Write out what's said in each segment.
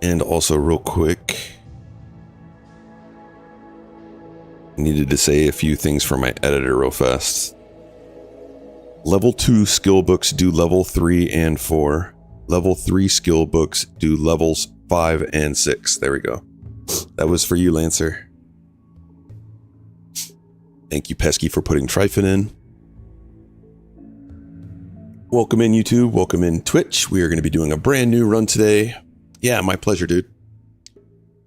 And also real quick, I needed to say a few things for my editor real fast. Level 2 skill books do level 3 and 4. Level 3 skill books do levels 5 and 6. There we go. That was for you, Lancer. Thank you, Pesky, for putting Trifin in. Welcome in, YouTube. Welcome in, Twitch. We are going to be doing a brand new run today. Yeah, my pleasure, dude.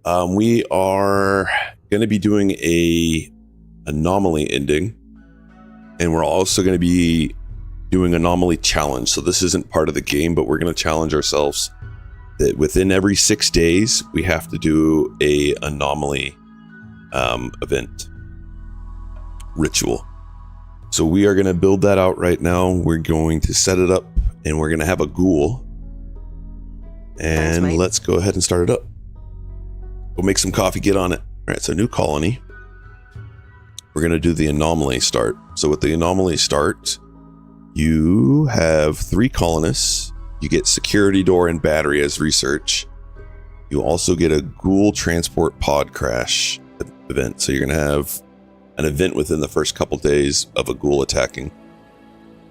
We are going to be doing a Anomaly ending. And we're also going to be doing Anomaly challenge. So this isn't part of the game, but we're going to challenge ourselves that within every 6 days, we have to do a Anomaly event ritual. So we are going to build that out right now. We're going to set it up and we're going to have a ghoul. And thanks, let's go ahead and start it up. We'll make some coffee, get on it. All right, so new colony. We're going to do the Anomaly start. So with the Anomaly start, you have 3 colonists. You get security door and battery as research. You also get a ghoul transport pod crash event. So you're going to have an event within the first couple days of a ghoul attacking.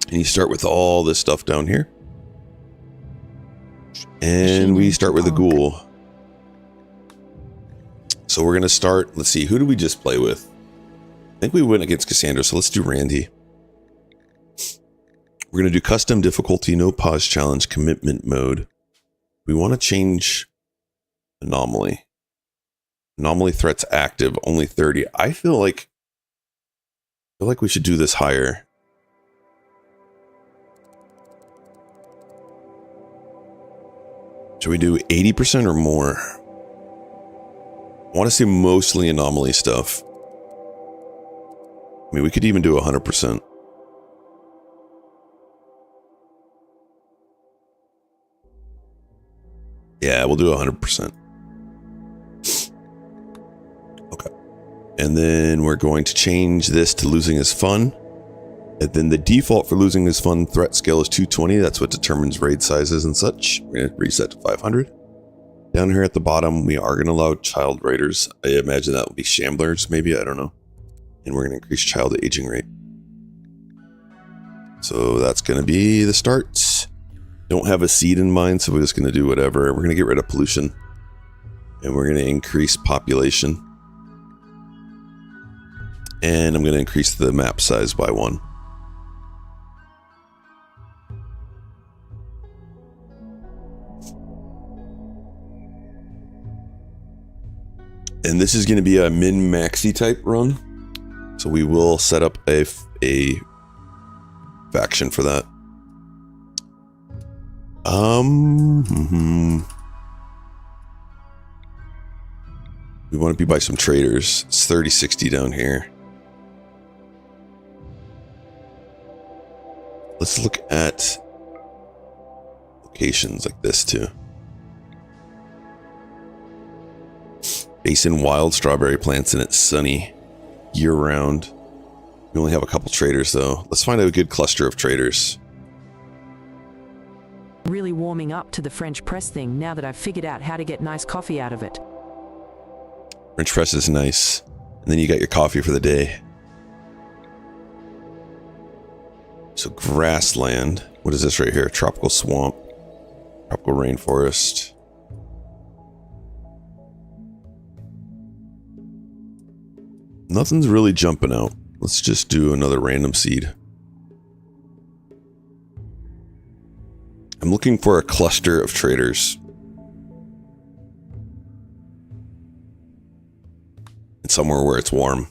And you start with all this stuff down here. And we start with a ghoul. So we're going to start, let's see, who did we just play with? I think we went against Cassandra, so let's do Randy. We're going to do custom difficulty, no pause challenge, commitment mode. We want to change Anomaly. Anomaly threats active, only 30. I feel like we should do this higher. Should we do 80% or more? I want to see mostly Anomaly stuff. I mean, we could even do 100%. Yeah, we'll do 100%. Okay. And then we're going to change this to losing is fun. And then the default for losing is fun threat scale is 220. That's what determines raid sizes and such. We're going to reset to 500. Down here at the bottom, we are going to allow child raiders. I imagine that will be shamblers, maybe. I don't know. And we're going to increase child aging rate. So that's going to be the start. Don't have a seed in mind, so we're just going to do whatever. We're going to get rid of pollution. And we're going to increase population. And I'm going to increase the map size by 1. And this is going to be a min-maxi type run. So we will set up a faction for that. We want to be by some traders. It's 3060 down here. Let's look at locations like this too. Basin wild strawberry plants and it's sunny year round. We only have a couple traders though. Let's find a good cluster of traders. Really warming up to the French press thing now that I've figured out how to get nice coffee out of it. French press is nice. And then you got your coffee for the day. So grassland. What is this right here? Tropical swamp. Tropical rainforest. Nothing's really jumping out. Let's just do another random seed. I'm looking for a cluster of traders. And somewhere where it's warm.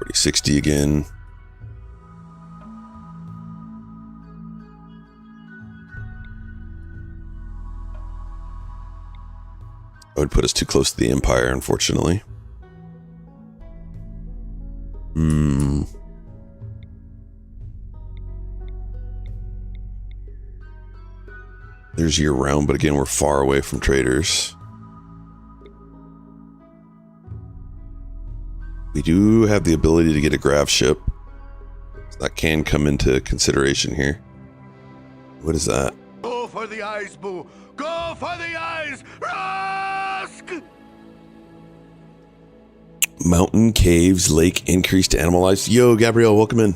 $40.60 again. That would put us too close to the Empire, unfortunately. There's year round, but again, we're far away from traders. We do have the ability to get a grav ship. So that can come into consideration here. What is that? Go for the eyes, Boo! Go for the eyes! Rusk! Mountain, caves, lake, increased animal life. Yo, Gabrielle, welcome in.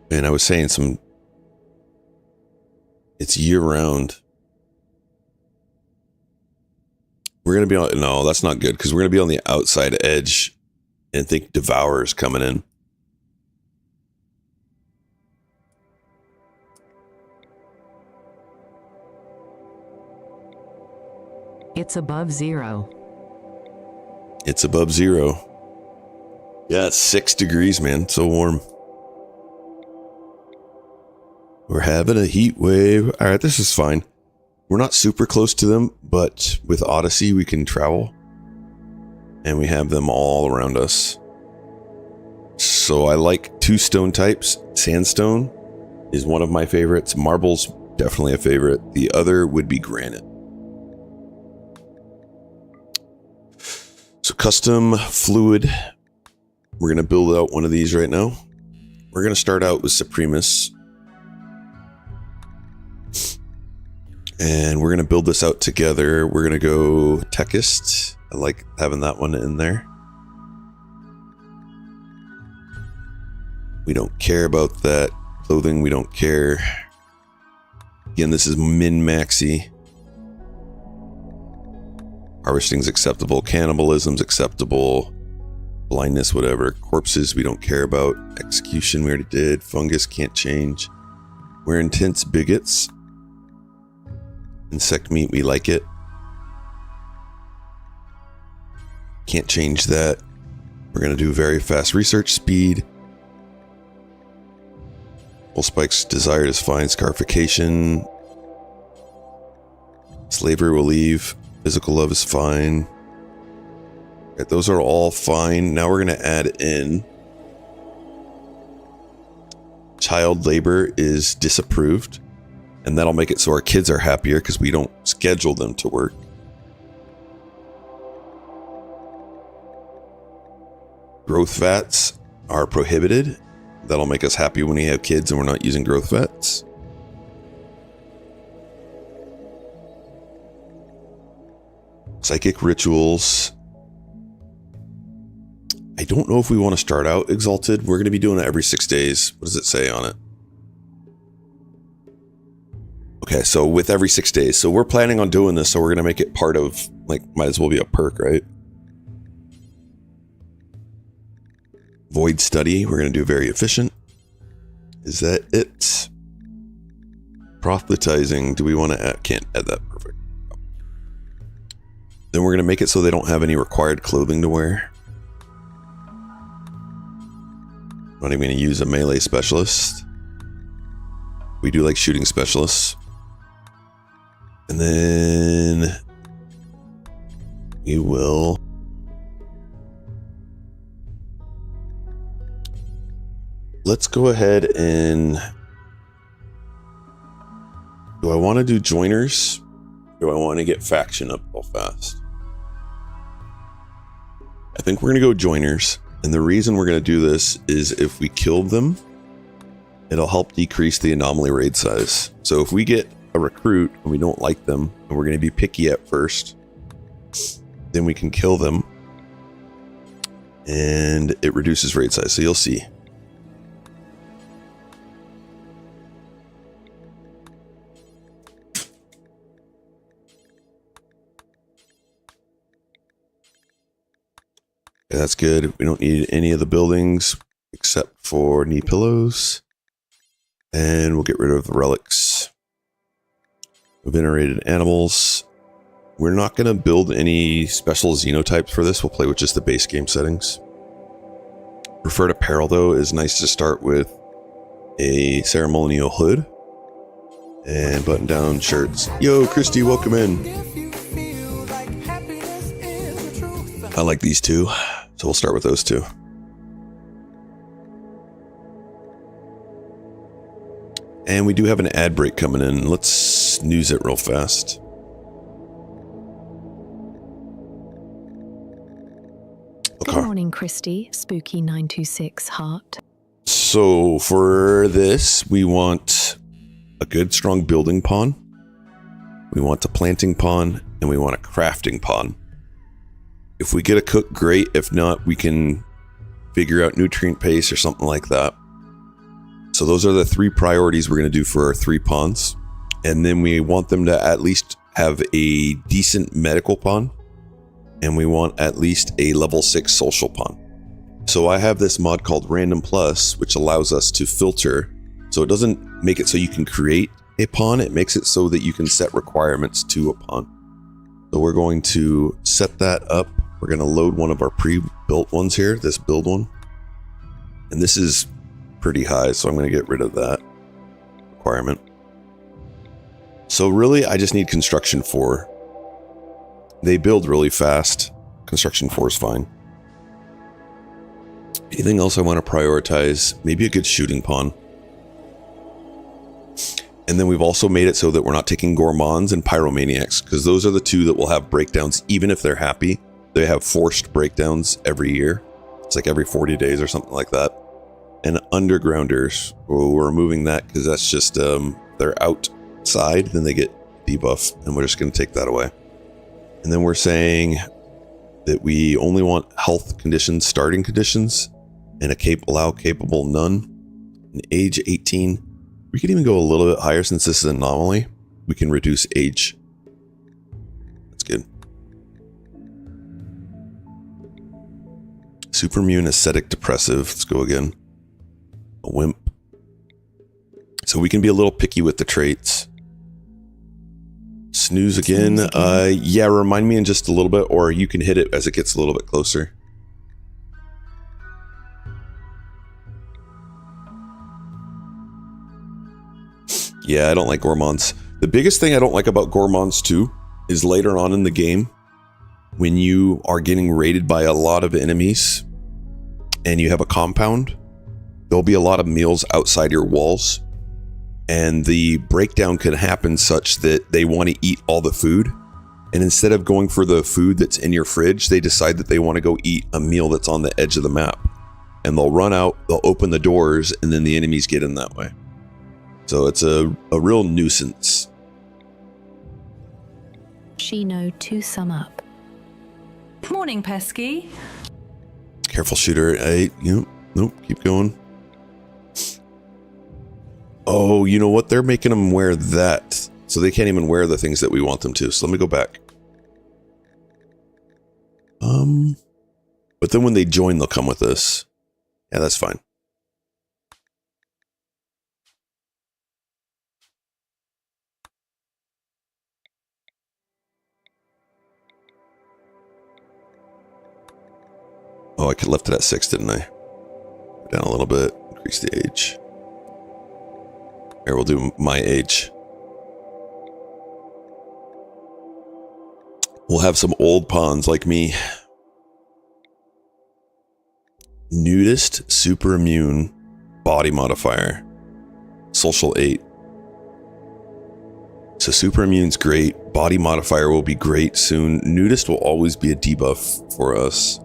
And I was saying it's year round. We're going to be on, no, that's not good because we're going to be on the outside edge and think Devourer's coming in. It's above zero. It's above zero. Yeah, it's 6 degrees, man. So warm. We're having a heat wave. All right, this is fine. We're not super close to them, but with Odyssey, we can travel. And we have them all around us. So I like 2 stone types. Sandstone is one of my favorites. Marble's definitely a favorite. The other would be granite. So custom fluid. We're going to build out one of these right now. We're going to start out with Supremus. And we're going to build this out together. We're going to go Techist. I like having that one in there. We don't care about that clothing. We don't care. Again, this is min-maxi. Harvesting's acceptable. Cannibalism's acceptable. Blindness, whatever. Corpses, we don't care about. Execution, we already did. Fungus, can't change. We're intense bigots. Insect meat, we like it. Can't change that. We're going to do very fast research speed. Full spikes desired is fine. Scarification. Slavery will leave. Physical love is fine. Right, those are all fine. Now we're going to add in child labor is disapproved. And that'll make it so our kids are happier because we don't schedule them to work. Growth vats are prohibited. That'll make us happy when we have kids and we're not using growth vats. Psychic rituals. I don't know if we want to start out exalted. We're going to be doing it every 6 days. What does it say on it? Okay, so with every 6 days. So we're planning on doing this, so we're going to make it part of, like, might as well be a perk, right? Void study, we're going to do very efficient. Is that it? Proselytizing, do we want to add? Can't add that, perfect. Then we're going to make it so they don't have any required clothing to wear. Not even going to use a melee specialist. We do like shooting specialists. And then we will let's go ahead and do I want to do joiners? Do I want to get faction up real fast? I think we're going to go joiners. And the reason we're going to do this is if we killed them, it'll help decrease the anomaly raid size. So if we get a recruit and we don't like them and we're going to be picky at first, then we can kill them and it reduces raid size. So you'll see. Okay, that's good. We don't need any of the buildings except for knee pillows. And we'll get rid of the relics. Venerated animals. We're not going to build any special xenotypes for this. We'll play with just the base game settings. Preferred apparel, though, is nice to start with a ceremonial hood and button-down shirts. Yo, Christy, welcome in. I like these two, so we'll start with those two. And we do have an ad break coming in. Let's snooze it real fast. Good morning, Christy. Spooky 926 Heart. So for this, we want a good strong building pawn. We want a planting pawn, and we want a crafting pawn. If we get a cook, great. If not, we can figure out nutrient paste or something like that. So those are the 3 priorities we're going to do for our 3 pawns. And then we want them to at least have a decent medical pawn. And we want at least a level 6 social pawn. So I have this mod called RandomPlus, which allows us to filter. So it doesn't make it so you can create a pawn. It makes it so that you can set requirements to a pawn. So we're going to set that up. We're going to load one of our pre-built ones here, this build one. And this is pretty high, so I'm going to get rid of that requirement. So really, I just need construction 4. They build really fast. Construction 4 is fine. Anything else I want to prioritize? Maybe a good shooting pawn. And then we've also made it so that we're not taking gourmands and pyromaniacs, because those are the 2 that will have breakdowns even if they're happy. They have forced breakdowns every year. It's like every 40 days or something like that. And undergrounders, well, we're removing that because that's just they're outside, then they get debuff, and we're just going to take that away. And then we're saying that we only want health conditions, starting conditions, and allow capable none. And age 18. We could even go a little bit higher since this is an anomaly. We can reduce age. That's good. Super immune, ascetic, depressive. Let's go again. A wimp. So we can be a little picky with the traits. Snooze again. Yeah, remind me in just a little bit, or you can hit it as it gets a little bit closer. Yeah, I don't like gourmands. The biggest thing I don't like about gourmands too is later on in the game, when you are getting raided by a lot of enemies and you have a compound, there'll be a lot of meals outside your walls, and the breakdown can happen such that they want to eat all the food, and instead of going for the food that's in your fridge, they decide that they want to go eat a meal that's on the edge of the map, and they'll run out, they'll open the doors, and then the enemies get in that way. So it's a real nuisance. Shino to sum up. Morning, Pesky. Careful, shooter. Hey, nope, keep going. Oh, you know what? They're making them wear that. So they can't even wear the things that we want them to. So let me go back. But then when they join, they'll come with this. Yeah, that's fine. Oh, I left it at 6, didn't I? Down a little bit, increase the age. Here, we'll do my age. We'll have some old pawns like me. Nudist, super immune, body modifier, social 8. So super immune's great. Body modifier will be great soon. Nudist will always be a debuff for us.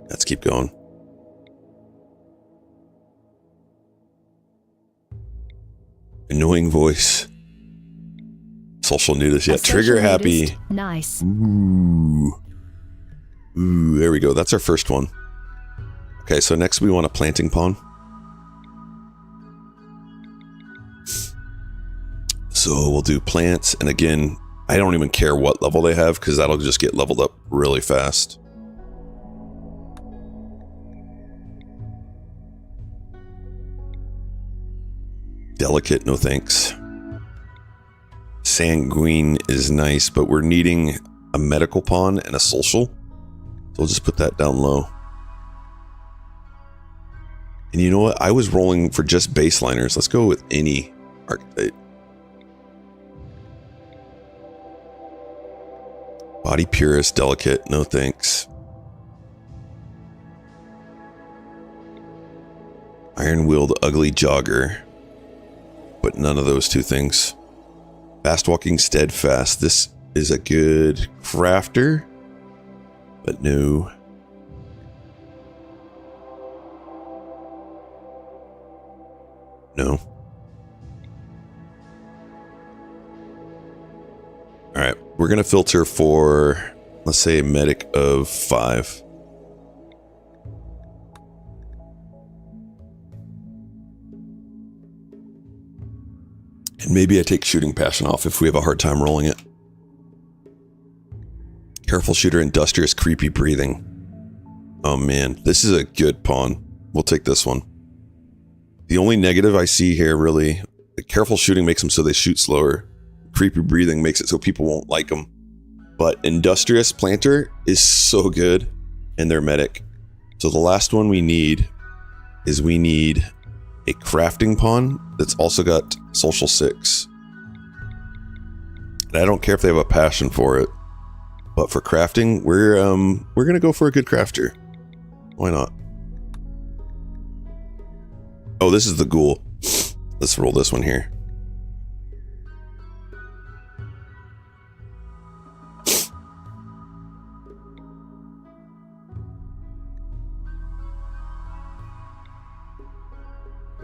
Let's keep going. Annoying voice. Social nudist. Yeah, trigger happy. Nudist. Nice. Ooh, there we go. That's our first one. Okay, so next we want a planting pawn. So we'll do plants, and again, I don't even care what level they have because that'll just get leveled up really fast. Delicate, no thanks. Sanguine is nice, but we're needing a medical pawn and a social. So we'll just put that down low. And you know what? I was rolling for just baseliners. Let's go with any archetype. Body purist, delicate, no thanks. Iron-willed, ugly jogger. but none of those two things. Fast walking, steadfast. This is a good crafter, but no. No. All right, we're going to filter for, let's say, a medic of 5. And maybe I take shooting passion off if we have a hard time rolling it. Careful shooter, industrious, creepy breathing. Oh man, this is a good pawn. We'll take this one. The only negative I see here, really, the careful shooting makes them so they shoot slower. Creepy breathing makes it so people won't like them. But industrious planter is so good, and they're medic. So the last one we need is we need a crafting pawn that's also got social 6. And I don't care if they have a passion for it, but for crafting, we're gonna go for a good crafter. Why not? Oh, this is the ghoul. Let's roll this one here.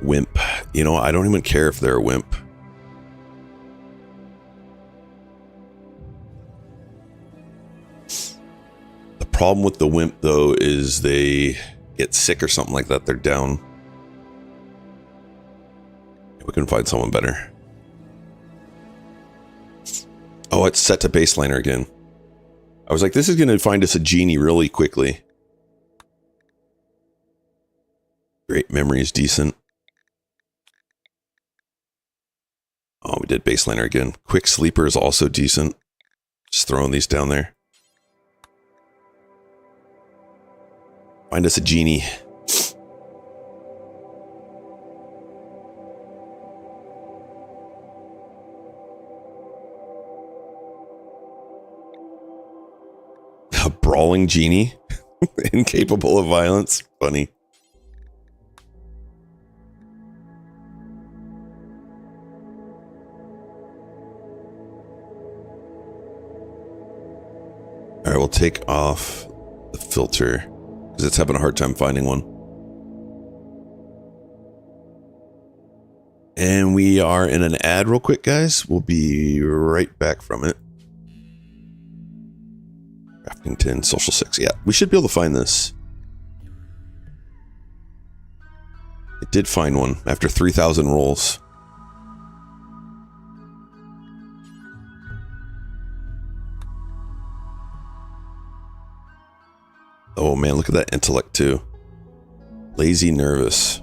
Wimp. You know, I don't even care if they're a wimp. The problem with the wimp, though, is they get sick or something like that. They're down. We can find someone better. Oh, it's set to baseliner again. I was like, this is going to find us a genie really quickly. Great memory is decent. Oh, we did baseliner again. Quick sleeper is also decent. Just throwing these down there. Find us a genie. A brawling genie. Incapable of violence. Funny. Alright, we'll take off the filter because it's having a hard time finding one. And we are in an ad real quick, guys. We'll be right back from it. Crafting 10, social 6. Yeah, we should be able to find this. It did find one after 3,000 rolls. Oh man, look at that intellect too. Lazy, nervous.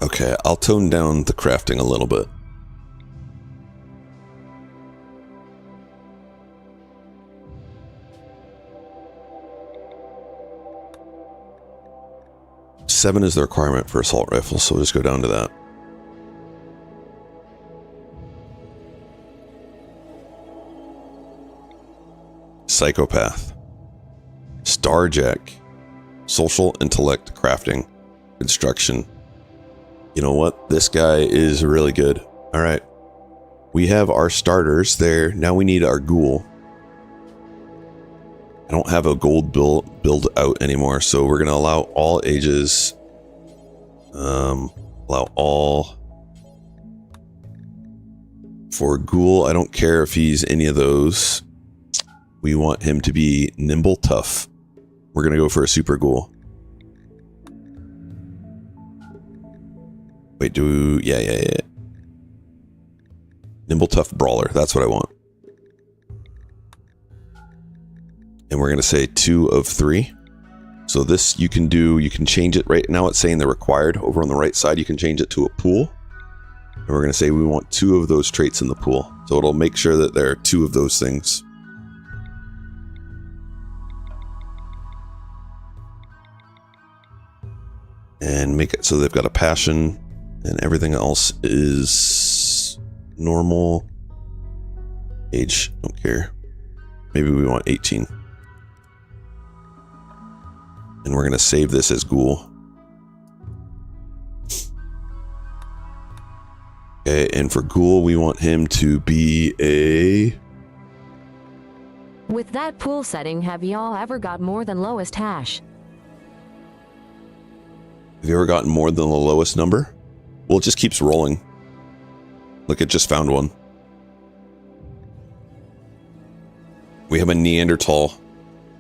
Okay, I'll tone down the crafting a little bit. Seven is the requirement for assault rifle, so we'll just go down to that. Psychopath. Starjack. Social, intellect, crafting, construction. You know what? This guy is really good. All right. We have our starters there. Now we need our ghoul. I don't have a gold build out anymore, so we're going to allow all ages. Allow all. For ghoul, I don't care if he's any of those. We want him to be nimble, tough. We're going to go for a super ghoul. Wait, yeah. Nimble, tough brawler. That's what I want. And we're going to say 2 of 3. So this you can change it right now. It's saying they're required. Over on the right side, you can change it to a pool. And we're going to say we want 2 of those traits in the pool. So it'll make sure that there are 2 of those things. And make it so they've got a passion and everything else is normal. Age, don't care. Maybe we want 18. And we're going to save this as ghoul. Okay, and for ghoul, we want him to be a... With that pool setting, have y'all ever got more than lowest hash? Have you ever gotten more than the lowest number? Well, it just keeps rolling. Look, it just found one. We have a Neanderthal.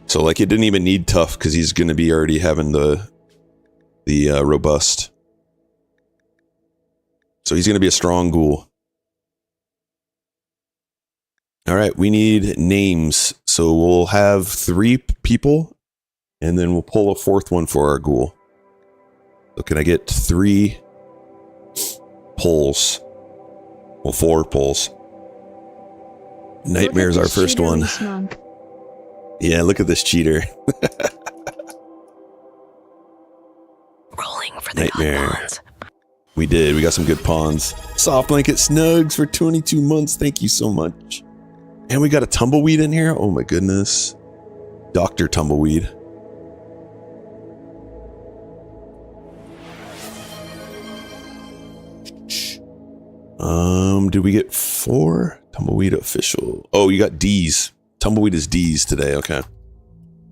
So, like, it didn't even need tough because he's going to be already having the robust. So he's going to be a strong ghoul. All right, we need names. So we'll have 3 people, and then we'll pull a 4th one for our ghoul. So can I get 3 pulls? Well, 4 pulls. Nightmare's our first one. Yeah, look at this cheater. Rolling for the Nightmare. We did. We got some good pawns. Soft Blanket Snugs for 22 months. Thank you so much. And we got a Tumbleweed in here. Oh my goodness. Dr. Tumbleweed. Did we get 4? Tumbleweed official. Oh, you got D's. Tumbleweed is D's today. Okay.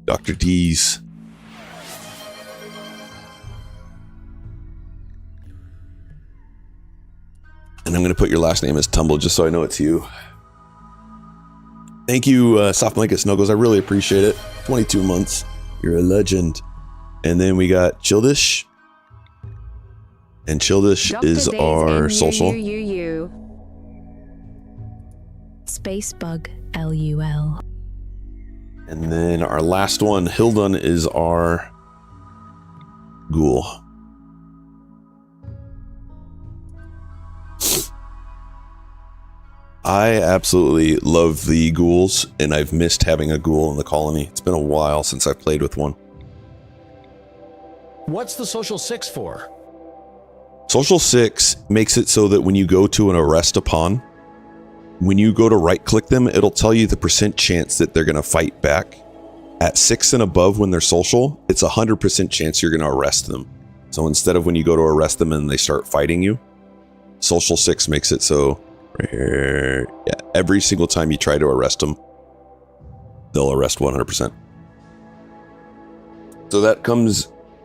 Dr. D's. And I'm going to put your last name as Tumble just so I know it's you. Thank you, Soft Blanket Snuggles. I really appreciate it. 22 months. You're a legend. And then we got Childish. And Childish is our social. Spacebug LUL. And then our last one, Hildun, is our ghoul. I absolutely love the ghouls, and I've missed having a ghoul in the colony. It's been a while since I've played with one. What's the social 6 for? Social 6 makes it so that when you go to an arrest a pawn, when you go to right click them, it'll tell you the % chance that they're going to fight back. At 6 and above when they're social, it's 100% chance you're going to arrest them. So instead of when you go to arrest them and they start fighting you, social 6 makes it so right here, yeah, every single time you try to arrest them, they'll arrest 100%. So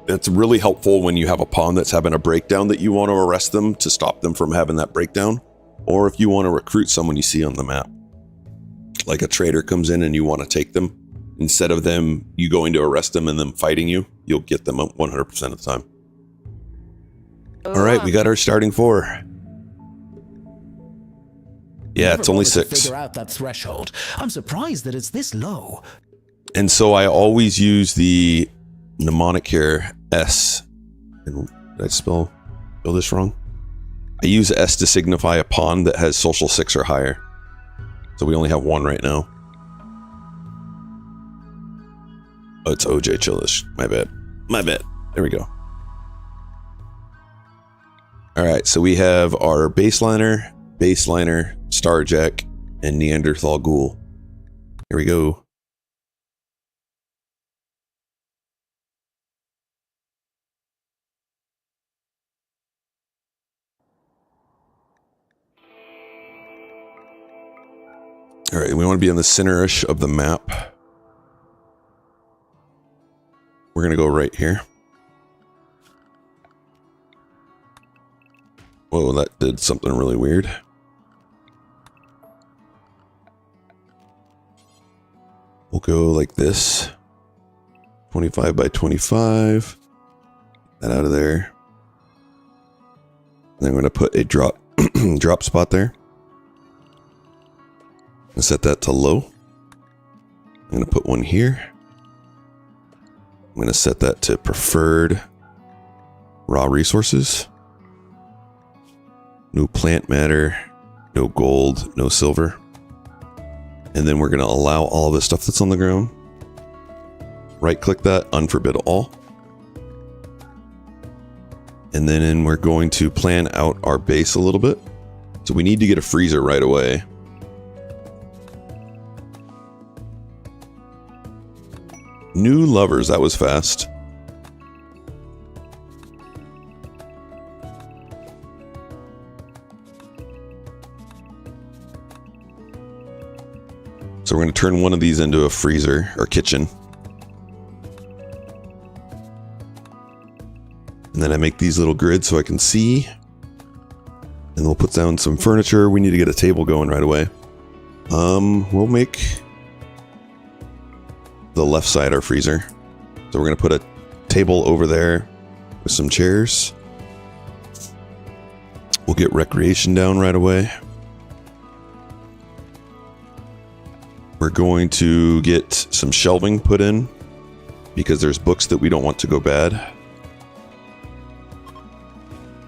that's really helpful when you have a pawn that's having a breakdown that you want to arrest them to stop them from having that breakdown. Or if you want to recruit someone you see on the map, like a trader comes in and you want to take them, instead of you going to arrest them and them fighting you, you'll get them 100% of the time. All right, we got our starting 4. Yeah, it's only 6. Figure out that threshold. I'm surprised that it's this low. And so I always use the mnemonic here, S. And did I spell this wrong? I use S to signify a pawn that has social 6 or higher. So we only have 1 right now. Oh, it's OJ Chillish. My bad. My bad. There we go. All right, so we have our baseliner, Starjack, and Neanderthal Ghoul. Here we go. All right, we want to be on the center-ish of the map. We're going to go right here. Whoa, that did something really weird. We'll go like this. 25 by 25. Get that out of there. Then I'm going to put a drop spot there. And set that to low. I'm going to put one here. I'm going to set that to preferred raw resources. No plant matter, no gold, no silver. And then we're going to allow all of the stuff that's on the ground. Right click that, unforbid all. And then we're going to plan out our base a little bit. So we need to get a freezer right away. New lovers, that was fast. So we're going to turn one of these into a freezer or kitchen. And then I make these little grids so I can see. And we'll put down some furniture. We need to get a table going right away. We'll make the left side our freezer. So we're going to put a table over there with some chairs. We'll get recreation down right away. We're going to get some shelving put in because there's books that we don't want to go bad.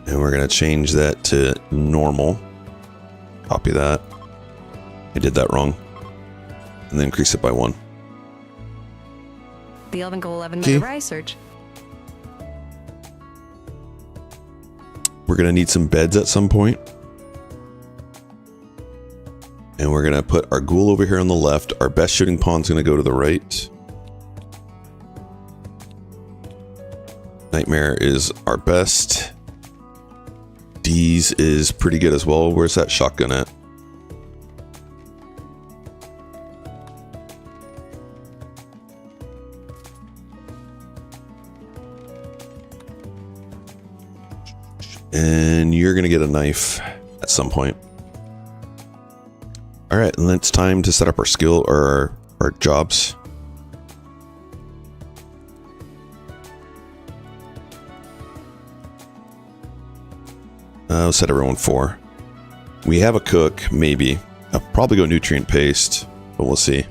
And we're going to change that to normal. Copy that. I did that wrong. And then increase it by 1. The 11 go 11 Okay. minute research. We're going to need some beds at some point. And we're going to put our ghoul over here on the left. Our best shooting pawn's going to go to the right. Nightmare is our best. D's is pretty good as well. Where's that shotgun at? And you're going to get a knife at some point. All right, and then it's time to set up our skill or our jobs. I'll set everyone 4. We have a cook, maybe. I'll probably go nutrient paste, but we'll see.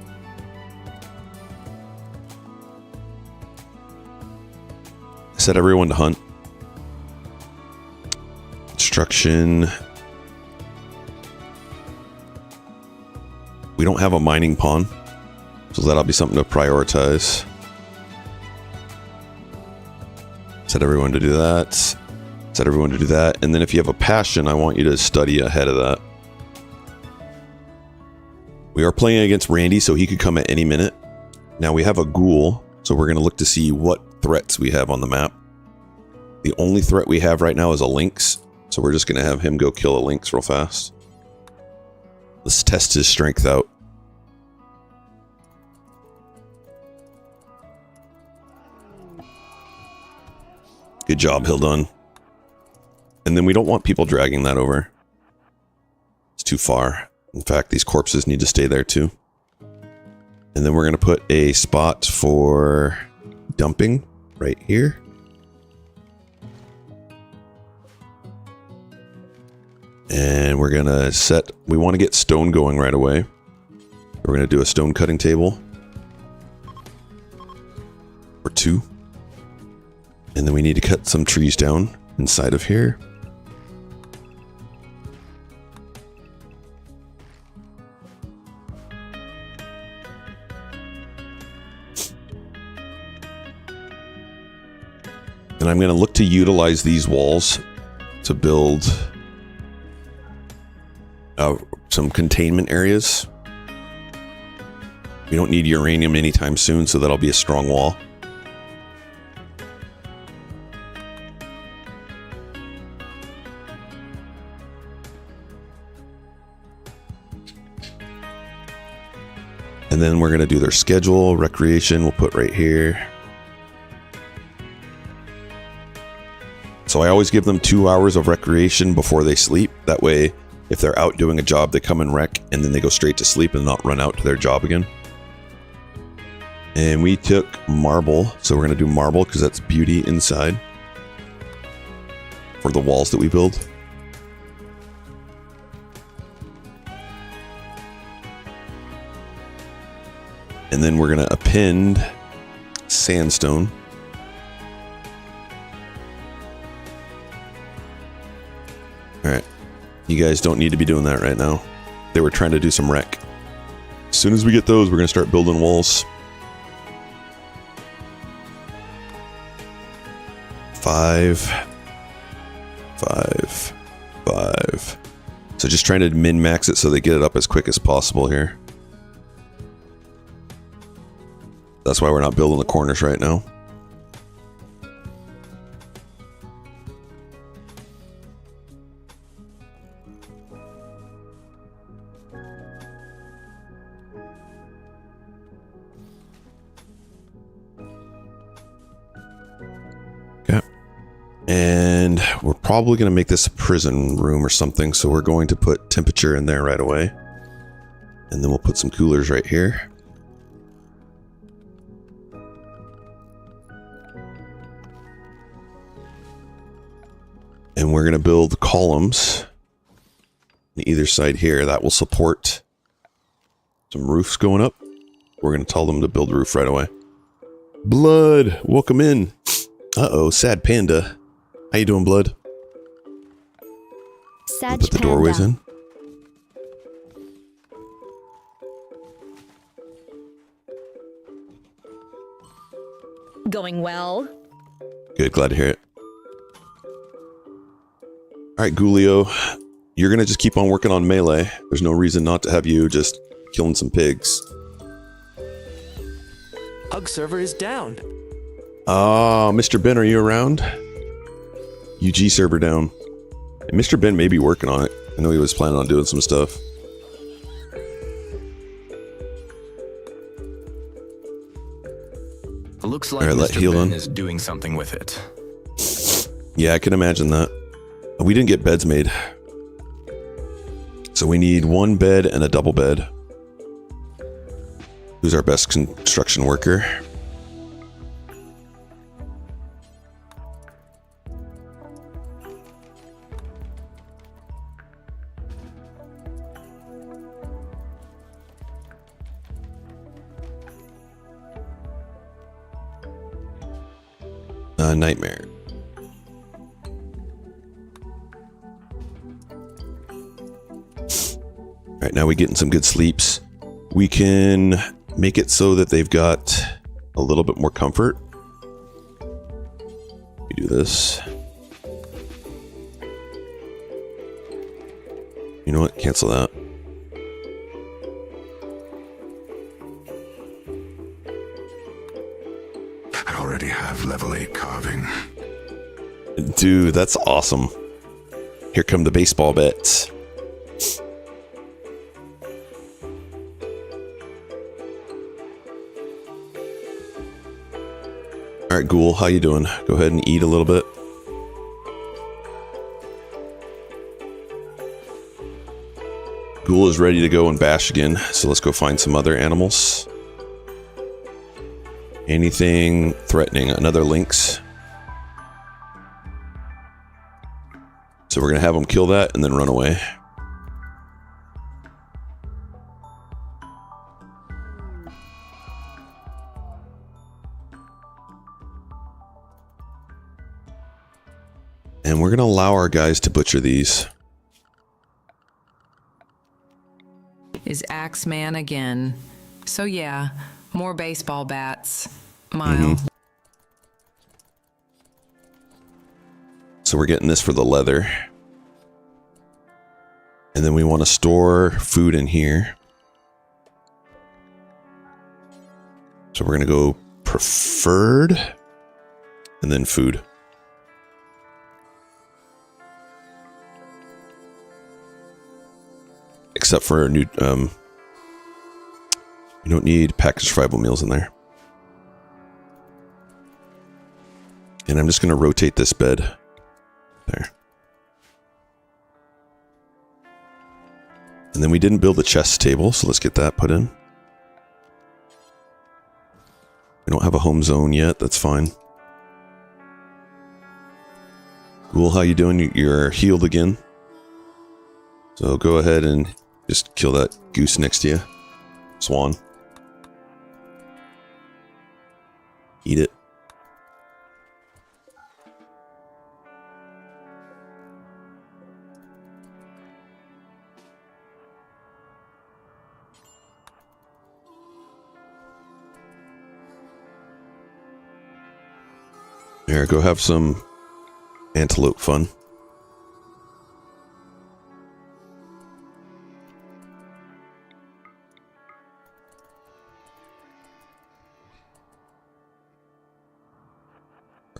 Set everyone to hunt. Construction. We don't have a mining pawn, so that'll be something to prioritize. Set everyone to do that. Set everyone to do that. And then if you have a passion, I want you to study ahead of that. We are playing against Randy, so he could come at any minute. Now we have a ghoul, so we're going to look to see what threats we have on the map. The only threat we have right now is a lynx, so we're just going to have him go kill a lynx real fast. Let's test his strength out. Good job, Hildon. And then we don't want people dragging that over. It's too far. In fact, these corpses need to stay there too. And then we're going to put a spot for dumping right here. And we're going to set... We want to get stone going right away. We're going to do a stone cutting table. Or 2. And then we need to cut some trees down inside of here. And I'm going to look to utilize these walls to build some containment areas. We don't need uranium anytime soon, so that'll be a strong wall. And then we're going to do their schedule. Recreation we'll put right here. So I always give them 2 hours of recreation before they sleep. That way, if they're out doing a job, they come and wreck, and then they go straight to sleep and not run out to their job again. And we took marble, so we're going to do marble because that's beauty inside for the walls that we build. And then we're going to append sandstone. Alright. You guys don't need to be doing that right now. They were trying to do some wreck. As soon as we get those, we're going to start building walls. 5, 5, 5. So just trying to min-max it so they get it up as quick as possible here. That's why we're not building the corners right now. Okay. And we're probably going to make this a prison room or something, so we're going to put temperature in there right away. And then we'll put some coolers right here. And we're going to build columns on either side here that will support some roofs going up. We're going to tell them to build a roof right away. Blood, welcome in. Uh-oh, sad panda. How you doing, Blood? Sag Put the doorways in. Going well. Good, glad to hear it. All right, Gulio, you're going to just keep on working on melee. There's no reason not to have you just killing some pigs. Hug server is down. Ah, Mr. Ben, are you around? UG server down. And Mr. Ben may be working on it. I know he was planning on doing some stuff. Looks like All right, Mr. Ben on. is doing something with it. Yeah, I can imagine that. We didn't get beds made. So we need one bed and a double bed. Who's our best construction worker? Nightmare. All right, now we're getting some good sleeps. We can make it so that they've got a little bit more comfort. We do this. You know what? Cancel that. I already have level 8 carving. Dude, that's awesome. Here come the baseball bets. All right, Ghoul, how you doing? Go ahead and eat a little bit. Ghoul is ready to go and bash again, so let's go find some other animals. Anything threatening? Another lynx. So we're going to have them kill that and then run away. And we're going to allow our guys to butcher these. Is Axeman again. So yeah, more baseball bats. Mild. So we're getting this for the leather. And then we want to store food in here. So we're going to go preferred and then food. Except for new, you don't need packaged survival meals in there. And I'm just going to rotate this bed. There. And then we didn't build the chest table, so let's get that put in. We don't have a home zone yet, that's fine. Ghoul, how you doing? You're healed again. So go ahead and just kill that goose next to you. Swan. Eat it. Here, go have some antelope fun.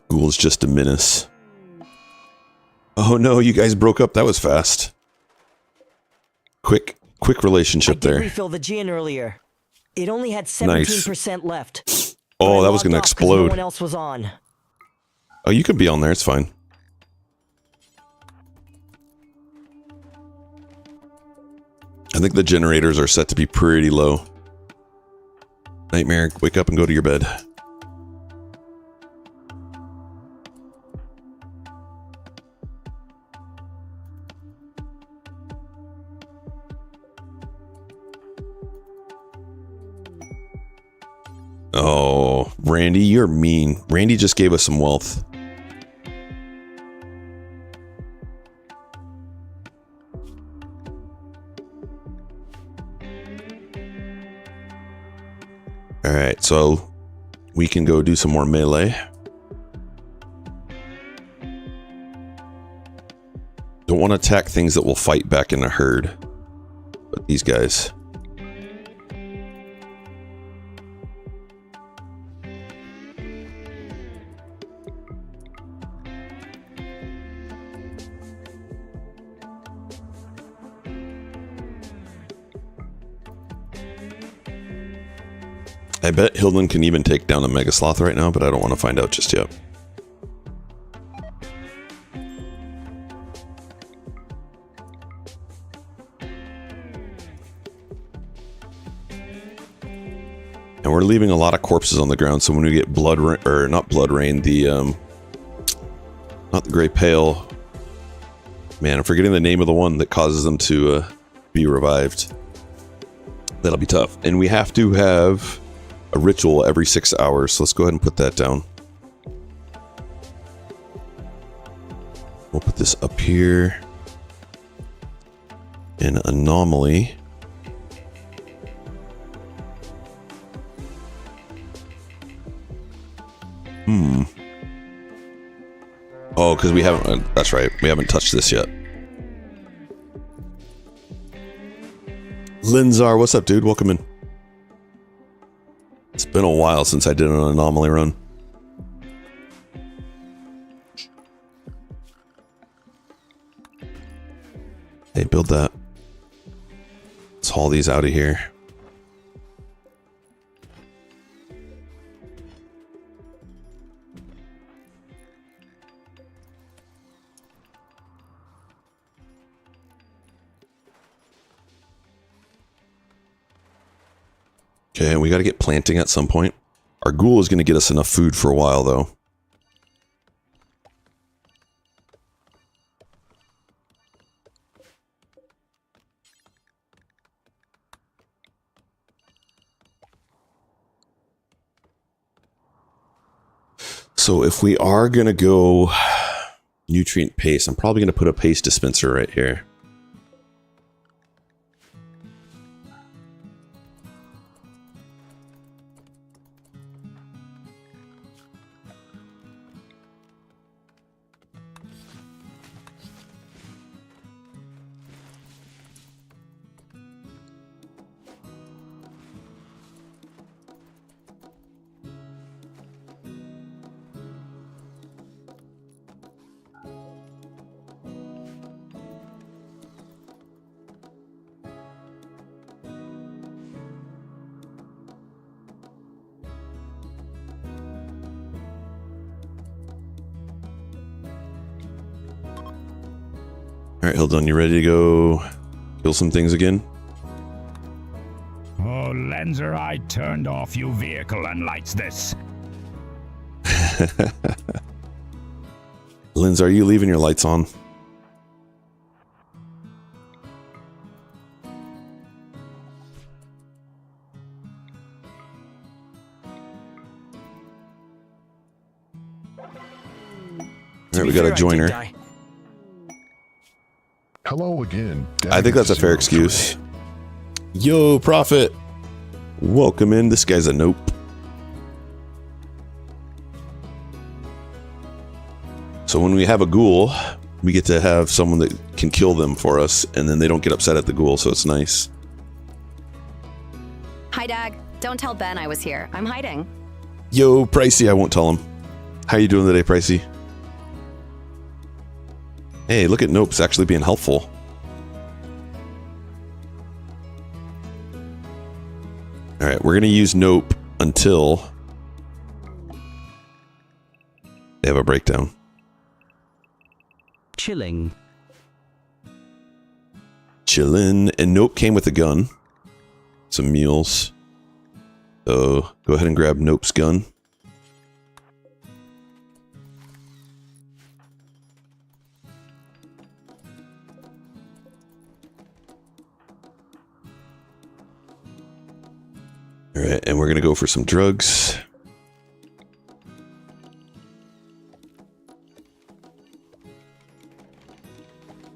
Ghoul's just a menace. Oh no, you guys broke up. That was fast. Quick relationship there. I did refill the gin earlier. It only had 17% left. Oh, that was going to No explode. one else was on. Oh, you can be on there. It's fine. I think the generators are set to be pretty low. Nightmare, wake up and go to your bed. Oh, Randy, you're mean. Randy just gave us some wealth. Alright, so we can go do some more melee. Don't want to attack things that will fight back in a herd. But these guys. I bet Hilden can even take down a Mega Sloth right now, but I don't want to find out just yet. And we're leaving a lot of corpses on the ground, so when we get blood rain, or not blood rain, the not the Grey Pale. Man, I'm forgetting the name of the one that causes them to be revived. That'll be tough. And we have to have a ritual every 6 hours, so let's go ahead and put that down. We'll put this up here. An anomaly. Oh, because we haven't, that's right, we haven't touched this yet. Linzar, what's up, dude? Welcome in. It's been a while since I did an anomaly run. Hey, build that. Let's haul these out of here. Okay, we got to get planting at some point. Our ghoul is going to get us enough food for a while, though. So if we are going to go nutrient paste, I'm probably going to put a paste dispenser right here. Alright, Hildon, you ready to go kill some things again? Oh, Lenzer, I turned off your vehicle and lights this. Linz, are you leaving your lights on? Alright, we got a joiner. Hello again. I think that's a fair excuse. Yo, Prophet. Welcome in. This guy's a nope. So when we have a ghoul, we get to have someone that can kill them for us, and then they don't get upset at the ghoul, so it's nice. Hi, Dag. Don't tell Ben I was here. I'm hiding. Yo, Pricey, I won't tell him. How you doing today, Pricey? Hey, look at Nope's actually being helpful. Alright, we're going to use Nope until they have a breakdown. Chilling. Chillin'. And Nope came with a gun. Some mules. So go ahead and grab Nope's gun. Alright, and we're going to go for some drugs.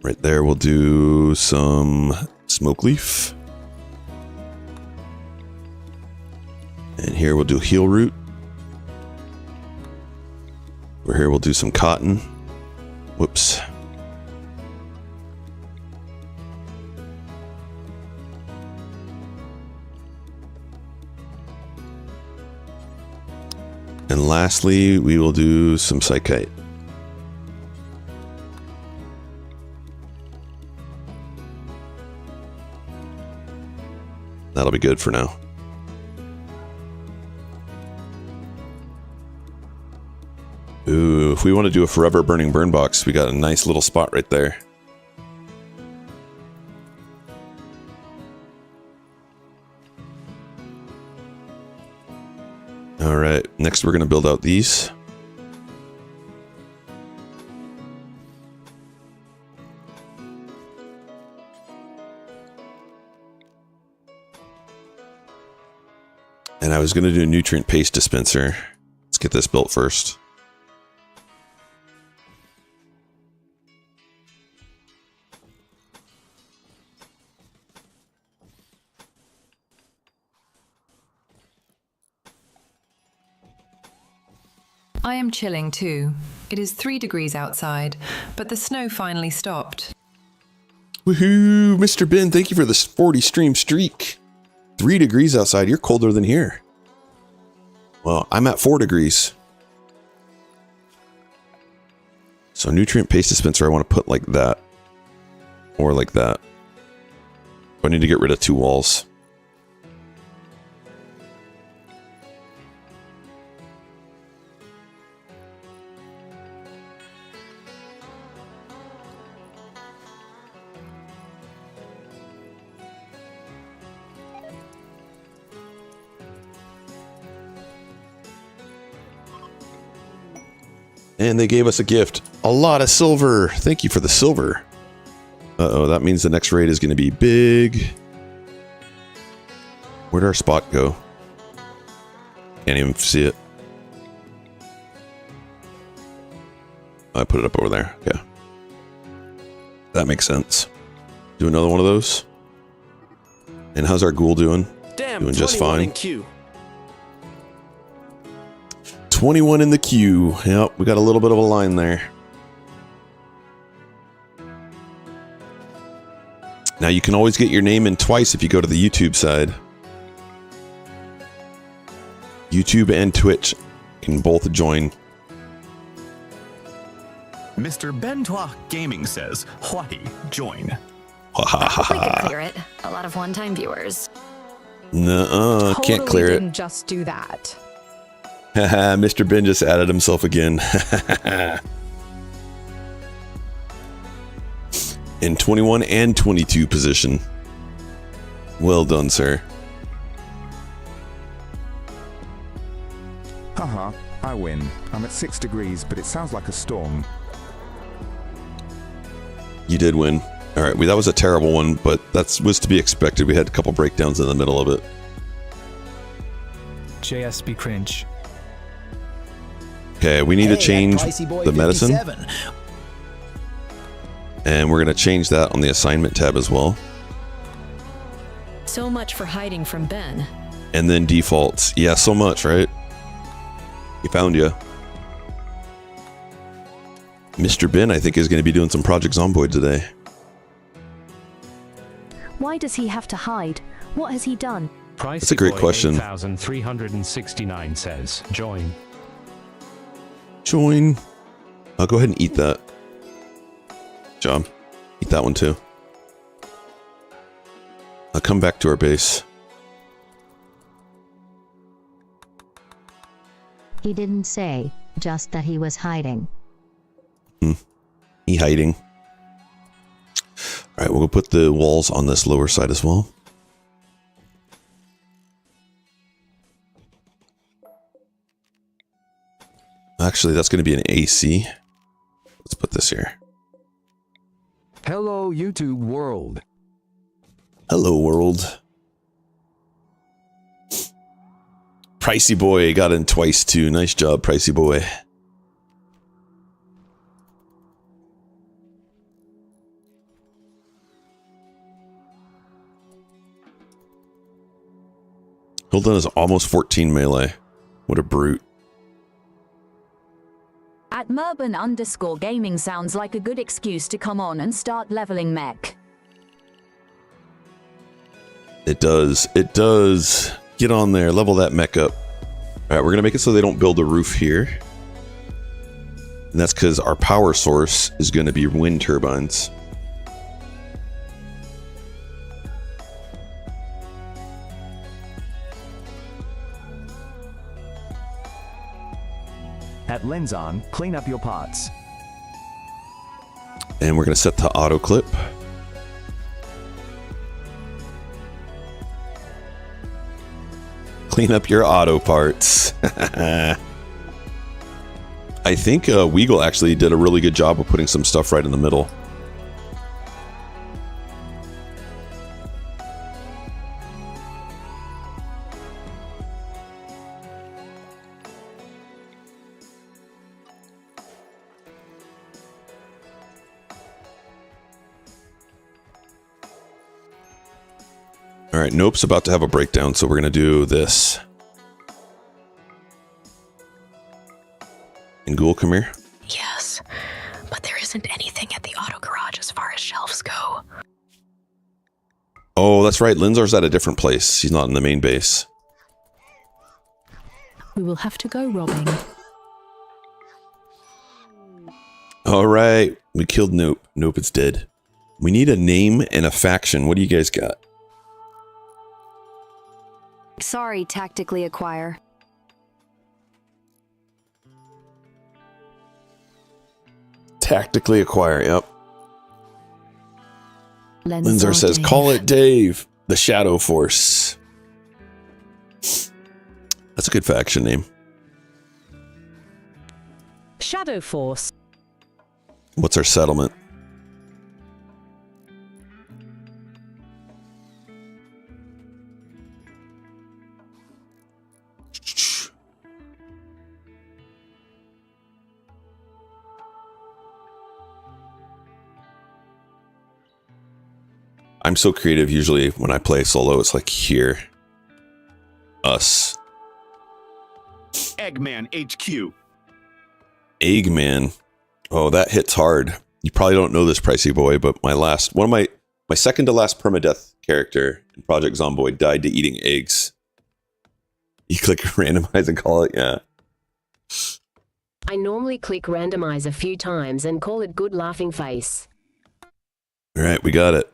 Right there, we'll do some smoke leaf. And here we'll do heel root. Over here we'll do some cotton. Whoops. And lastly, we will do some psychite. That'll be good for now. Ooh, if we want to do a forever burning burn box, we got a nice little spot right there. Alright, next we're going to build out these. And I was going to do a nutrient paste dispenser. Let's get this built first. I am chilling too. It is 3 degrees outside, but the snow finally stopped. Woohoo! Mr. Ben, thank you for this 40 stream streak. 3 degrees outside. You're colder than here. Well, I'm at 4 degrees. So nutrient paste dispenser, I want to put like that. Or like that. I need to get rid of 2 walls. And they gave us a gift. A lot of silver. Thank you for the silver. Uh-oh, that means the next raid is going to be big. Where'd our spot go? Can't even see it. I put it up over there. Okay. That makes sense. Do another one of those. And how's our ghoul doing? Damn, doing just fine. In queue. 21 in the queue. Yep, we got a little bit of a line there. Now you can always get your name in twice if you go to the YouTube side. YouTube and Twitch can both join. Mr. Bentois Gaming says, "Why join?" We could clear it. A lot of one-time viewers. Nuh-uh, can't clear it. Didn't just do that. Mr. Ben just added himself again. In 21 and 22 position. Well done, sir. Haha, I win. I'm at 6 degrees, but it sounds like a storm. You did win. Alright, that was a terrible one, but that was to be expected. We had a couple breakdowns in the middle of it. JSB cringe. Okay, we need to change the medicine. And we're going to change that on the assignment tab as well. So much for hiding from Ben. And then defaults. Yeah, so much, right? He found you. Mr. Ben, I think, is going to be doing some Project Zomboid today. Why does he have to hide? What has he done? That's a great question. 8369 says, join. Join. I'll go ahead and eat that. Job. Eat that one too. I'll come back to our base. He didn't say, just that he was hiding. He hiding. Alright, we'll go put the walls on this lower side as well. Actually, that's going to be an AC. Let's put this here. Hello, YouTube world. Hello, world. Pricey boy got in twice too. Nice job, Pricey boy. Hilton is almost 14 melee. What a brute. At Merban_gaming sounds like a good excuse to come on and start leveling mech. It does. It does. Get on there. Level that mech up. Alright, we're going to make it so they don't build a roof here. And that's because our power source is going to be wind turbines. At Lenzon, clean up your pots. And we're going to set the auto clip. Clean up your auto parts. I think Weagle actually did a really good job of putting some stuff right in the middle. All right, Nope's about to have a breakdown, so we're going to do this. And Ghoul, come here. Yes, but there isn't anything at the auto garage as far as shelves go. Oh, that's right. Linzar's at a different place. He's not in the main base. We will have to go robbing. All right. We killed Nope. Nope, it's dead. We need a name and a faction. What do you guys got? Sorry, Tactically Acquire. Tactically Acquire, yep. Linzar says, Dave. call it Dave, the Shadow Force. That's a good faction name. Shadow Force. What's our settlement? I'm so creative usually when I play solo. It's like here. Us. Eggman HQ. Eggman. Oh, that hits hard. You probably don't know this, Pricey boy, but my second to last permadeath character in Project Zomboid died to eating eggs. You click randomize and call it, yeah. I normally click randomize a few times and call it good laughing face. All right, we got it.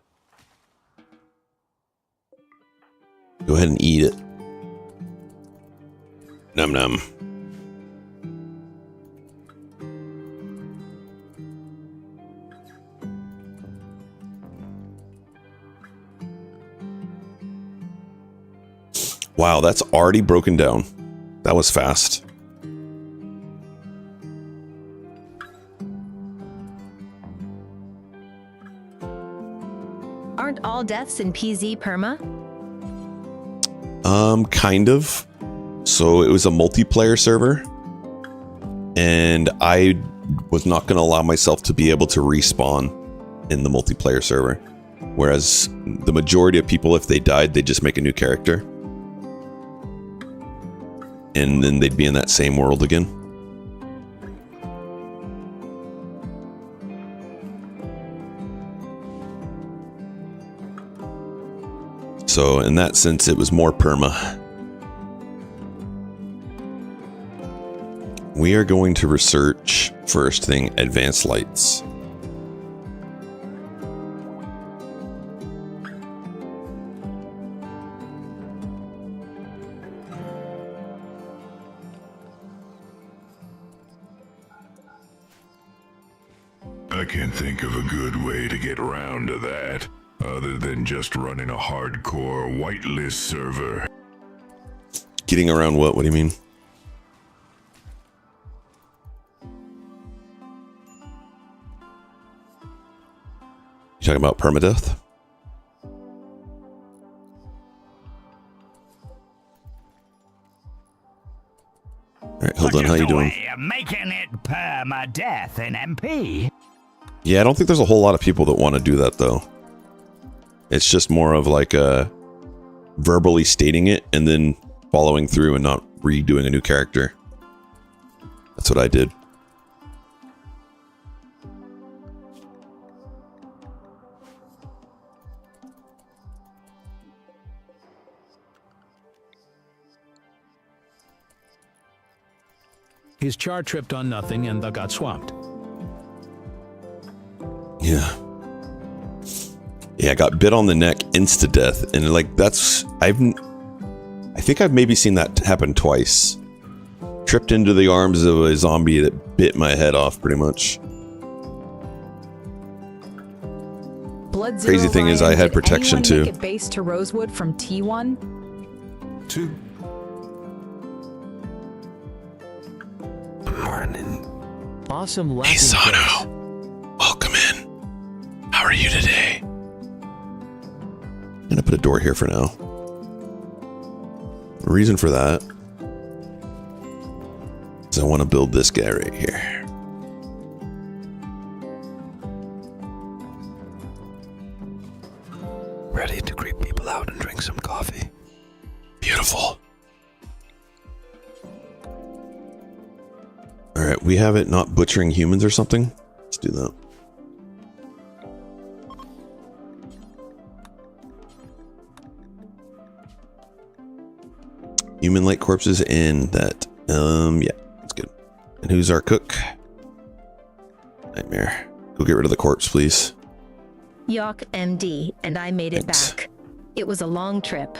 Go ahead and eat it. Num num. Wow, that's already broken down. That was fast. Aren't all deaths in PZ perma? Kind of. So it was a multiplayer server, and I was not going to allow myself to be able to respawn in the multiplayer server. Whereas the majority of people, if they died, they'd just make a new character. And then they'd be in that same world again. So in that sense, it was more perma. We are going to research first thing, advanced lights. I can't think of a good way to get around to that, other than just running a hardcore whitelist server. Getting around what? What do you mean? You talking about permadeath? All right, hold on. How you doing? Making it permadeath in MP. Yeah, I don't think there's a whole lot of people that want to do that though. It's just more of like verbally stating it and then following through and not redoing a new character. That's what I did. His char tripped on nothing and got swamped. Yeah. Yeah, I got bit on the neck insta-death. And like, that's... I think I've maybe seen that happen twice. Tripped into the arms of a zombie that bit my head off, pretty much. Crazy thing is I had protection too. Make it base to Rosewood from T1? 2. Morning. Awesome. Hey, Sano. Welcome in. How are you today? I'm gonna put a door here for now. The reason for that is I want to build this guy right here. Ready to creep people out and drink some coffee. Beautiful. All right, we have it not butchering humans or something. Let's do that. Human-like corpses in that. Yeah, that's good. And who's our cook? Nightmare. Go get rid of the corpse, please. Yok MD, and I made it back. It was a long trip.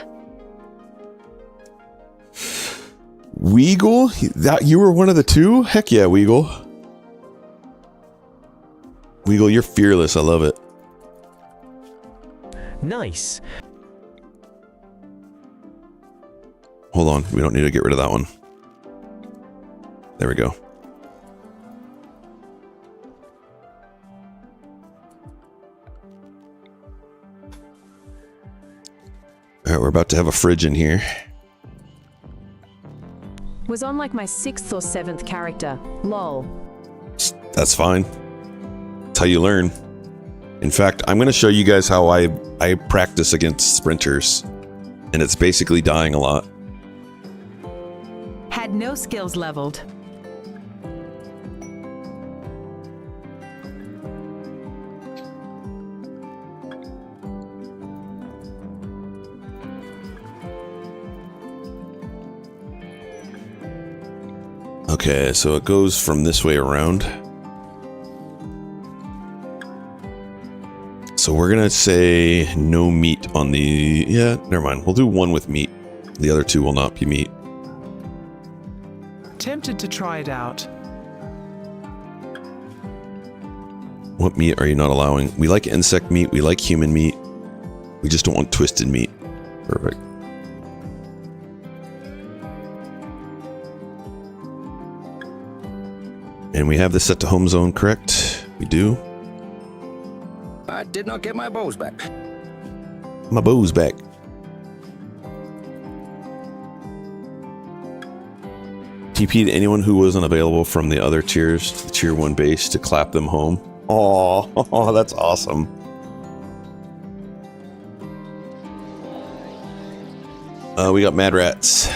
Weagle? That you were one of the two? Heck yeah, Weagle. Weagle, you're fearless. I love it. Nice. Hold on. We don't need to get rid of that one. There we go. All right, we're about to have a fridge in here. Was on like my 6th or 7th character. Lol. That's fine. That's how you learn. In fact, I'm going to show you guys how I practice against sprinters. And it's basically dying a lot. Had no skills leveled. Okay, so it goes from this way around. So we're gonna say no meat on the... Yeah, never mind. We'll do one with meat. The other two will not be meat. Tempted to try it out. What meat are you not allowing? We like insect meat. We like human meat. We just don't want twisted meat. Perfect. And we have this set to home zone, correct? We do. I did not get my bows back. My bow's back. TP'd anyone who wasn't available from the other tiers to the tier 1 base to clap them home. Oh, that's awesome. We got mad rats.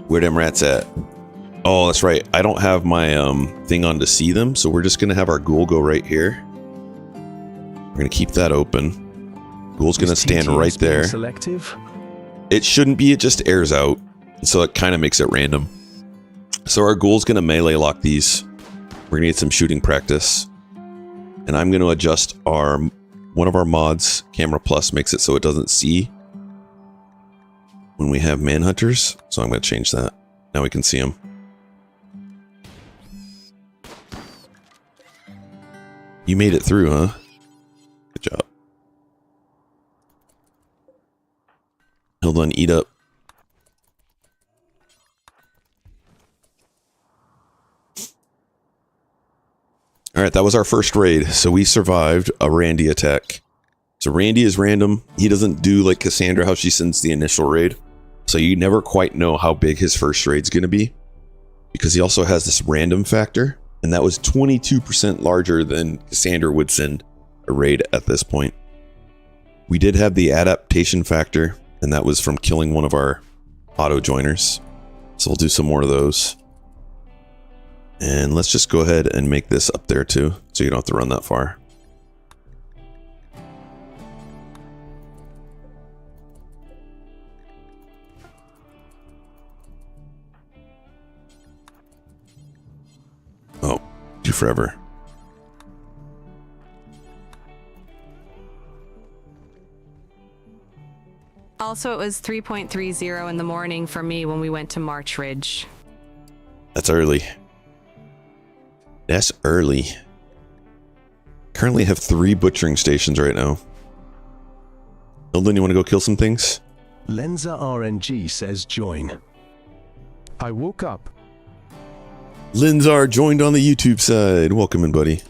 Where them rats at? Oh, that's right. I don't have my thing on to see them, so we're just gonna have our ghoul go right here. We're gonna keep that open. Ghoul's gonna stand right there. Selective. It shouldn't be. It just airs out. So it kind of makes it random. So our goal is going to melee lock these. We're going to get some shooting practice. And I'm going to adjust one of our mods, Camera Plus, makes it so it doesn't see when we have manhunters. So I'm going to change that. Now we can see them. You made it through, huh? Good job. Hold on, eat up. Alright, that was our first raid. So we survived a Randy attack. So Randy is random. He doesn't do like Cassandra, how she sends the initial raid. So you never quite know how big his first raid's going to be. Because he also has this random factor. And that was 22% larger than Cassandra would send a raid at this point. We did have the adaptation factor. And that was from killing one of our auto joiners. So we'll do some more of those. And let's just go ahead and make this up there too, so you don't have to run that far. Oh, do forever. Also, it was 3.30 in the morning for me when we went to March Ridge. That's early. That's early. Currently have 3 butchering stations right now. Hilden, you want to go kill some things? Lenza RNG says join. I woke up. Linzar joined on the YouTube side. Welcome in, buddy.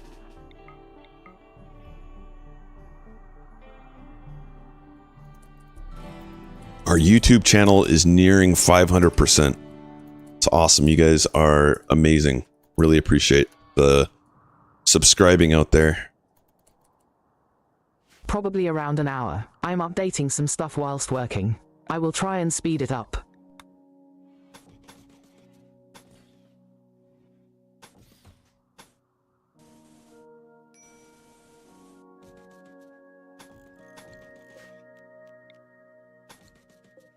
Our YouTube channel is nearing 500%. It's awesome. You guys are amazing. Really appreciate the subscribing out there. Probably around an hour. I'm updating some stuff whilst working. I will try and speed it up.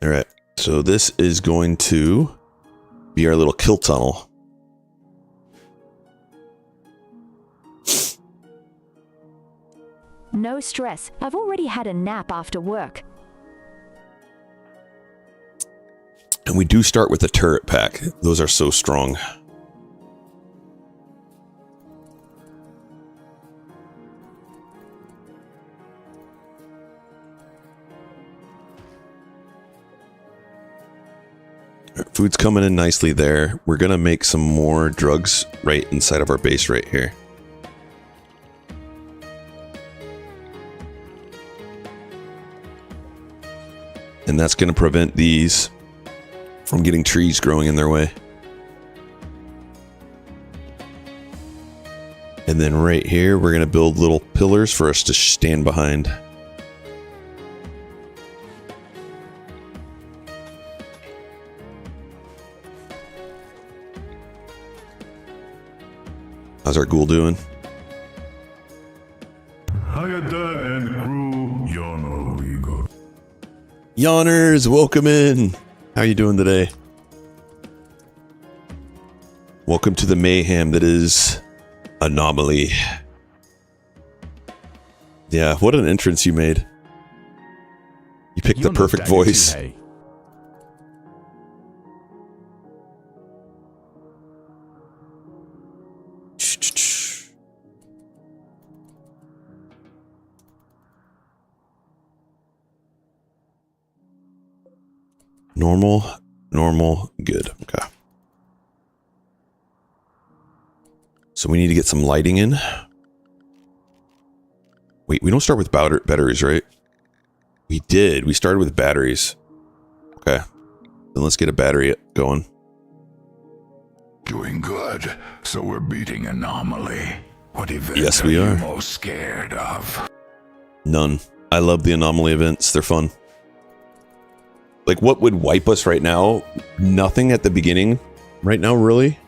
All right. So this is going to be our little kill tunnel. No stress. I've already had a nap after work. And we do start with a turret pack. Those are so strong. Food's coming in nicely there. We're going to make some more drugs right inside of our base right here. And that's going to prevent these from getting trees growing in their way. And then right here, we're going to build little pillars for us to stand behind. How's our ghoul doing? Hayata and crew, Yono, we go. Yawners, welcome in. How you doing today? Welcome to the mayhem that is Anomaly. Yeah, what an entrance you made. You picked the perfect voice. Normal, good. Okay. So we need to get some lighting in. Wait, we don't start with batteries, right? We did. We started with batteries. Okay. Then let's get a battery going. Doing good. So we're beating Anomaly. What event yes, we are are you most scared of? None. I love the Anomaly events. They're fun. Like, what would wipe us right now? Nothing at the beginning. Right now, really.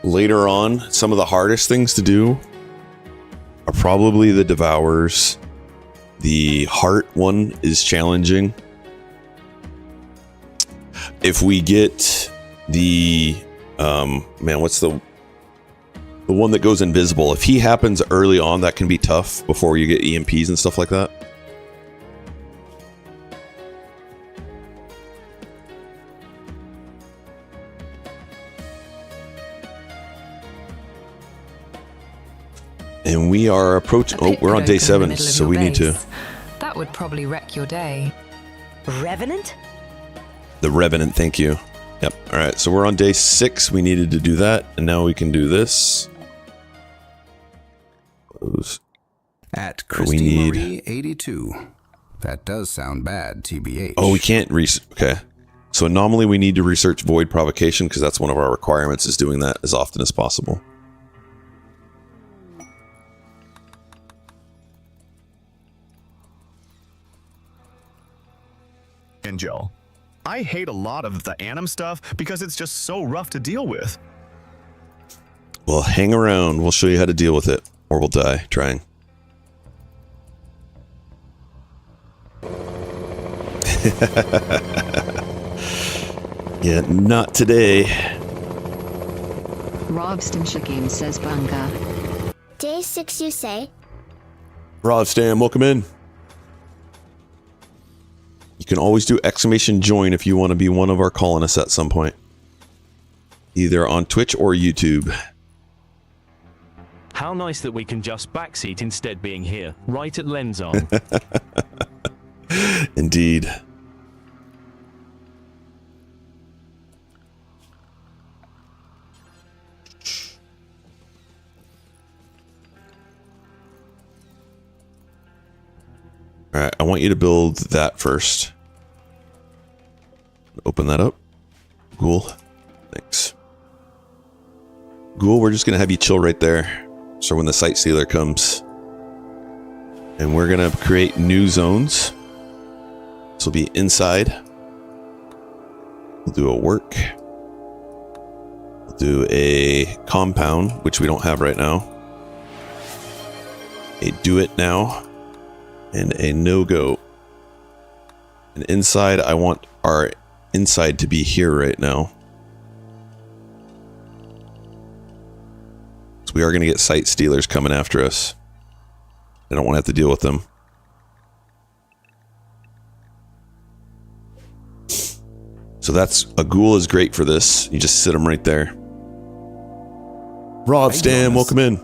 Later on, some of the hardest things to do are probably the Devourers. The Heart one is challenging. if we get the man, what's the one that goes invisible? If he happens early on, that can be tough before you get EMPs and stuff like that. And we are approaching. Oh, we're on day 7, so we need to. That would probably wreck your day. Revenant? The Revenant, thank you. Yep. All right, so we're on day 6. We needed to do that, and now we can do this. Close. At Christy Marie 82. That does sound bad, TBH. Oh, we can't okay. So anomaly, we need to research void provocation because that's one of our requirements, is doing that as often as possible. Angel, I hate a lot of the Anim stuff because it's just so rough to deal with. Well, hang around. We'll show you how to deal with it, or we'll die trying. Yeah, not today. Rob Stimshakim says Bunga. Day 6, you say? Rob Stam, welcome in. You can always do !join if you want to be one of our colonists at some point. Either on Twitch or YouTube. How nice that we can just backseat instead being here, right at Lenzon. Indeed. Alright, I want you to build that first. Open that up. Ghoul. Thanks. Ghoul, we're just going to have you chill right there. So when the Sight Stealer comes. And we're going to create new zones. This will be inside. We'll do a work. We'll do a compound, which we don't have right now. A do it now. And a no-go. And inside, I want our inside to be here right now. So we are going to get Sight Stealers coming after us. I don't want to have to deal with them. So that's, a ghoul is great for this. You just sit them right there. Rob Stam, welcome in.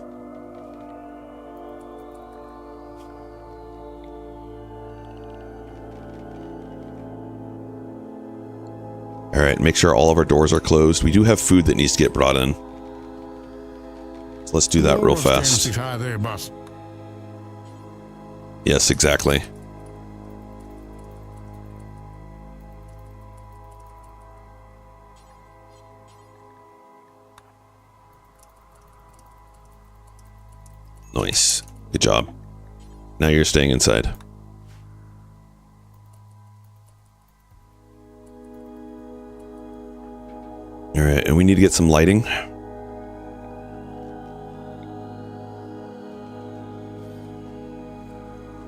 Alright, make sure all of our doors are closed. We do have food that needs to get brought in. So let's do that real fast. Yes, exactly. Nice. Good job. Now you're staying inside. Alright, and we need to get some lighting.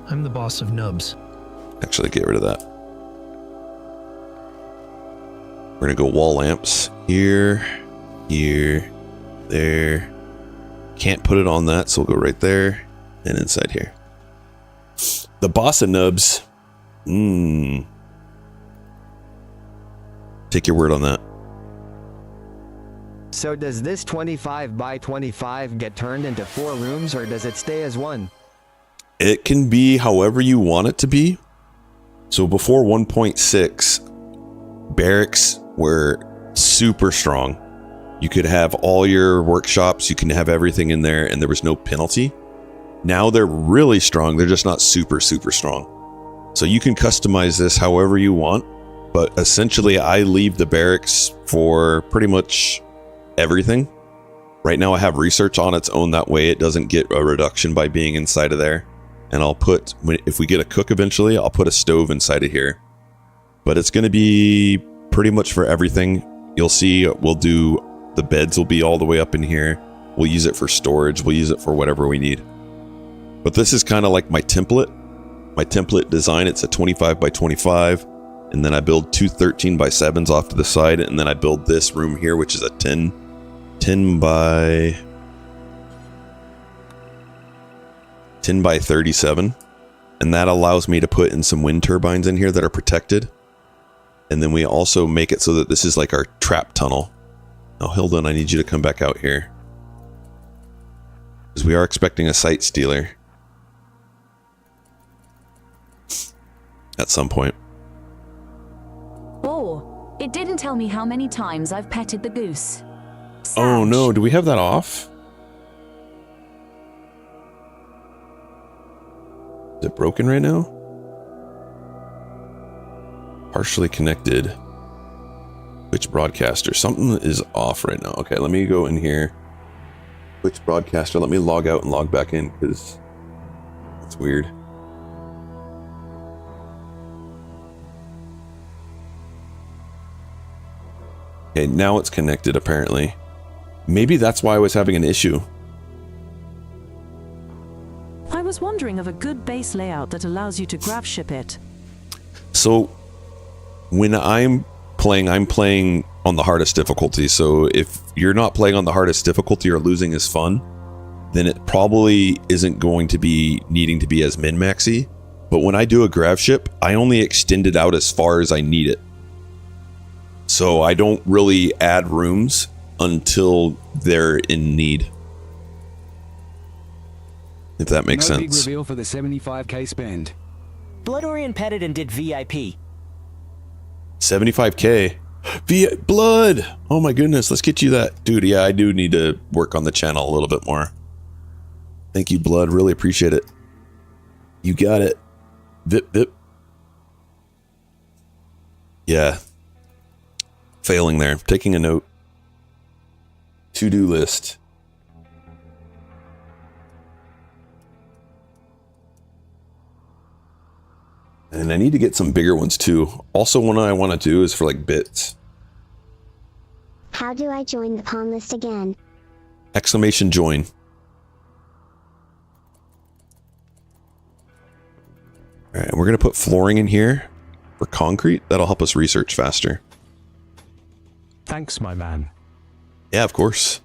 I'm the boss of nubs. Actually, get rid of that. We're gonna go wall lamps. Here, here, there. Can't put it on that, so we'll go right there and inside here. The boss of nubs. Take your word on that. So does this 25 by 25 get turned into 4 rooms, or does it stay as 1? It can be however you want it to be. So before 1.6, barracks were super strong. You could have all your workshops, you can have everything in there, and there was no penalty. Now they're really strong, they're just not super, super strong. So you can customize this however you want, but essentially I leave the barracks for pretty much everything. Right now I have research on its own, that way it doesn't get a reduction by being inside of there. And I'll put, if we get a cook eventually, I'll put a stove inside of here. But it's going to be pretty much for everything. You'll see, we'll do, the beds will be all the way up in here. We'll use it for storage. We'll use it for whatever we need. But this is kind of like my template. My template design, it's a 25 by 25. and then I build two 13x7s off to the side, and then I build this room here, which is a 10 by 37, and that allows me to put in some wind turbines in here that are protected. And then we also make it so that this is like our trap tunnel. Now, Hilden, I need you to come back out here, because we are expecting a site stealer at some point. Oh, it didn't tell me how many times I've petted the goose. Oh no, do we have that off? Is it broken right now? Partially connected. Twitch broadcaster. Something is off right now. Okay, let me go in here. Twitch broadcaster. Let me log out and log back in, because it's weird. Okay, now it's connected apparently. Maybe that's why I was having an issue. I was wondering of a good base layout that allows you to grav ship it. So when I'm playing on the hardest difficulty. So if you're not playing on the hardest difficulty or losing is fun, then it probably isn't going to be needing to be as min-maxy. But when I do a grav ship, I only extend it out as far as I need it. So I don't really add rooms until they're in need. If that makes sense. Big reveal for the 75k spend. Bloodorian petted and did VIP. 75k. Blood! Oh my goodness, let's get you that. Dude, yeah, I do need to work on the channel a little bit more. Thank you, Blood. Really appreciate it. You got it. Vip, vip. Yeah. Failing there. Taking a note. To-do list. And I need to get some bigger ones too. Also, one I want to do is for like bits. How do I join the pawn list again? Exclamation join. All right, we're going to put flooring in here for concrete. That'll help us research faster. Thanks, my man. Yeah, of course.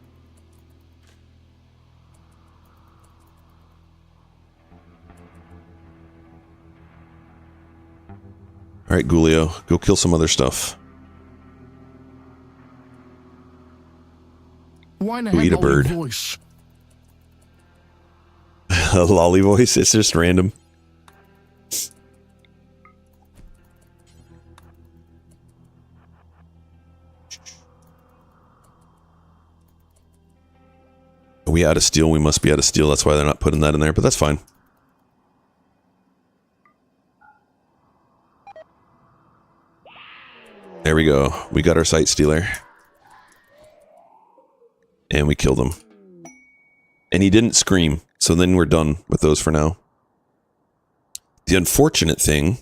All right, Gulio, go kill some other stuff. Why Go eat a bird. Voice? A lolly voice? It's just random. Are we out of steel? We must be out of steel. That's why they're not putting that in there, but that's fine. There we go. We got our site stealer. And we killed him. And he didn't scream, so then we're done with those for now. The unfortunate thing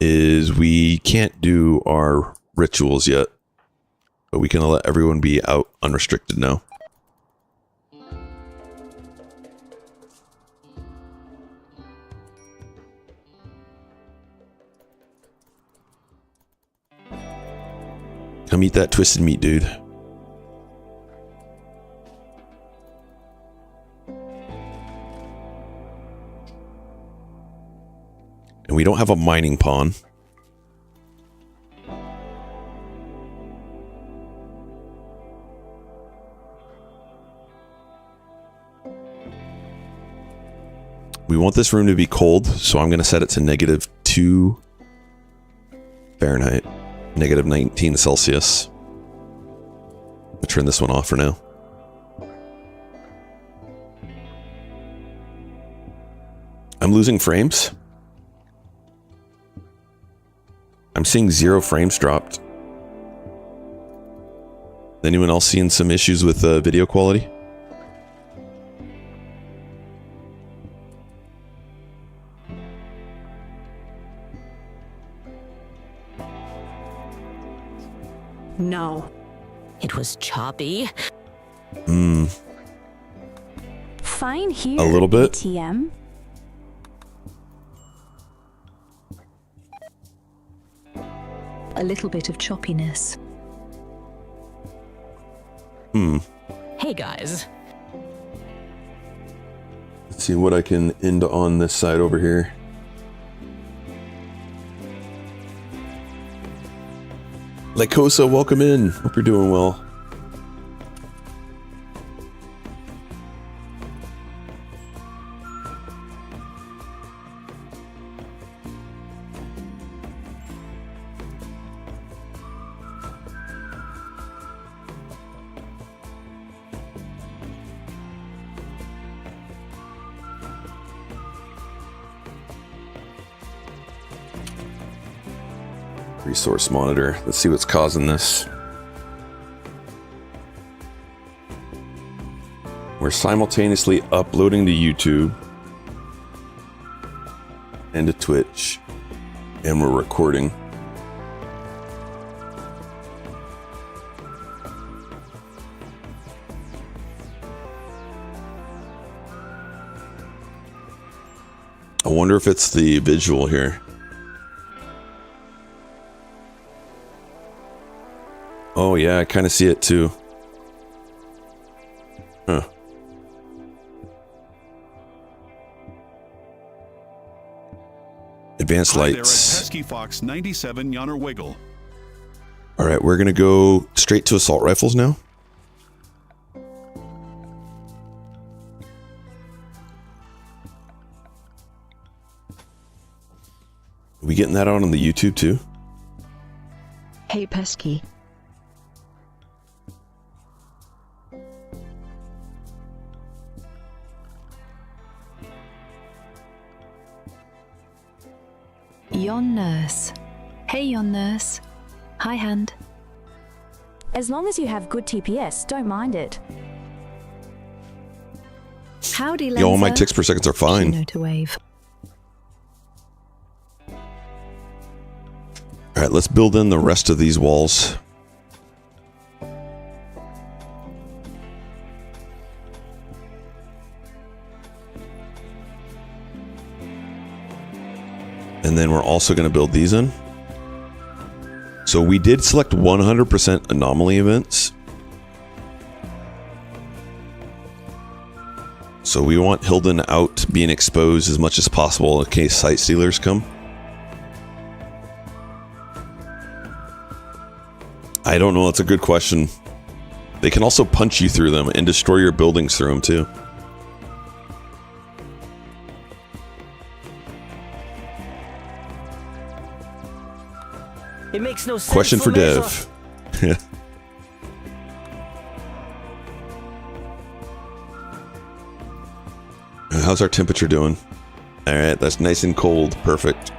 is we can't do our rituals yet, but we can let everyone be out unrestricted now. Come eat that twisted meat, dude. And we don't have a mining pawn. We want this room to be cold, so I'm going to set it to -2 Fahrenheit. -19 Celsius. I'll turn this one off for now. I'm losing frames. I'm seeing 0 frames dropped. Anyone else seeing some issues with video quality? No. It was choppy. Fine here. A little bit. ATM. a little bit of choppiness. Hey guys. Let's see what I can end on this side over here. Lycosa, welcome in. Hope you're doing well. Resource monitor. Let's see what's causing this. We're simultaneously uploading to YouTube and to Twitch, and we're recording. I wonder if it's the visual here. Oh yeah, I kind of see it too. Huh. Advanced lights. There at Pesky Fox 97 Yonner Wiggle. All right, we're gonna go straight to assault rifles now. Are we getting that out on the YouTube too? Hey Pesky. Yon Nurse. Hey Yon Nurse. Hi Hand. As long as you have good TPS, don't mind it. Howdy, Yo, all my ticks per seconds are fine. Know to wave. All right, let's build in the rest of these walls. And then we're also going to build these in. So we did select 100% anomaly events. So we want Hilden out being exposed as much as possible in case sight stealers come. I don't know, that's a good question. They can also punch you through them and destroy your buildings through them too. It makes no sense. Question for Dev. How's our temperature doing? All right, that's nice and cold. Perfect.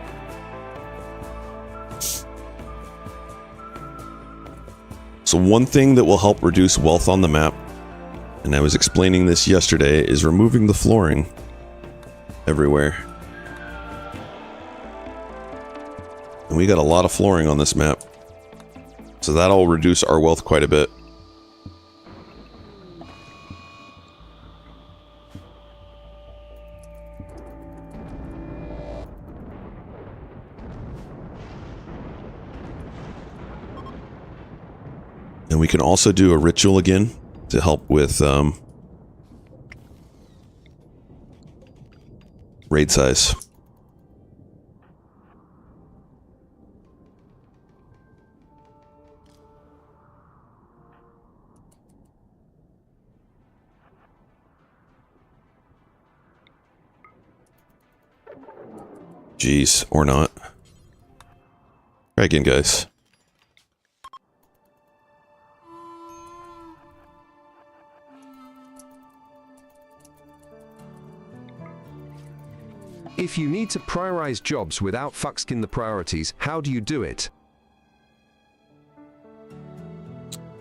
So one thing that will help reduce wealth on the map, and I was explaining this yesterday, is removing the flooring everywhere. And we got a lot of flooring on this map. So that'll reduce our wealth quite a bit. And we can also do a ritual again to help with raid size. Jeez, or not. Try again, guys. If you need to prioritize jobs without fuckskin the priorities, how do you do it?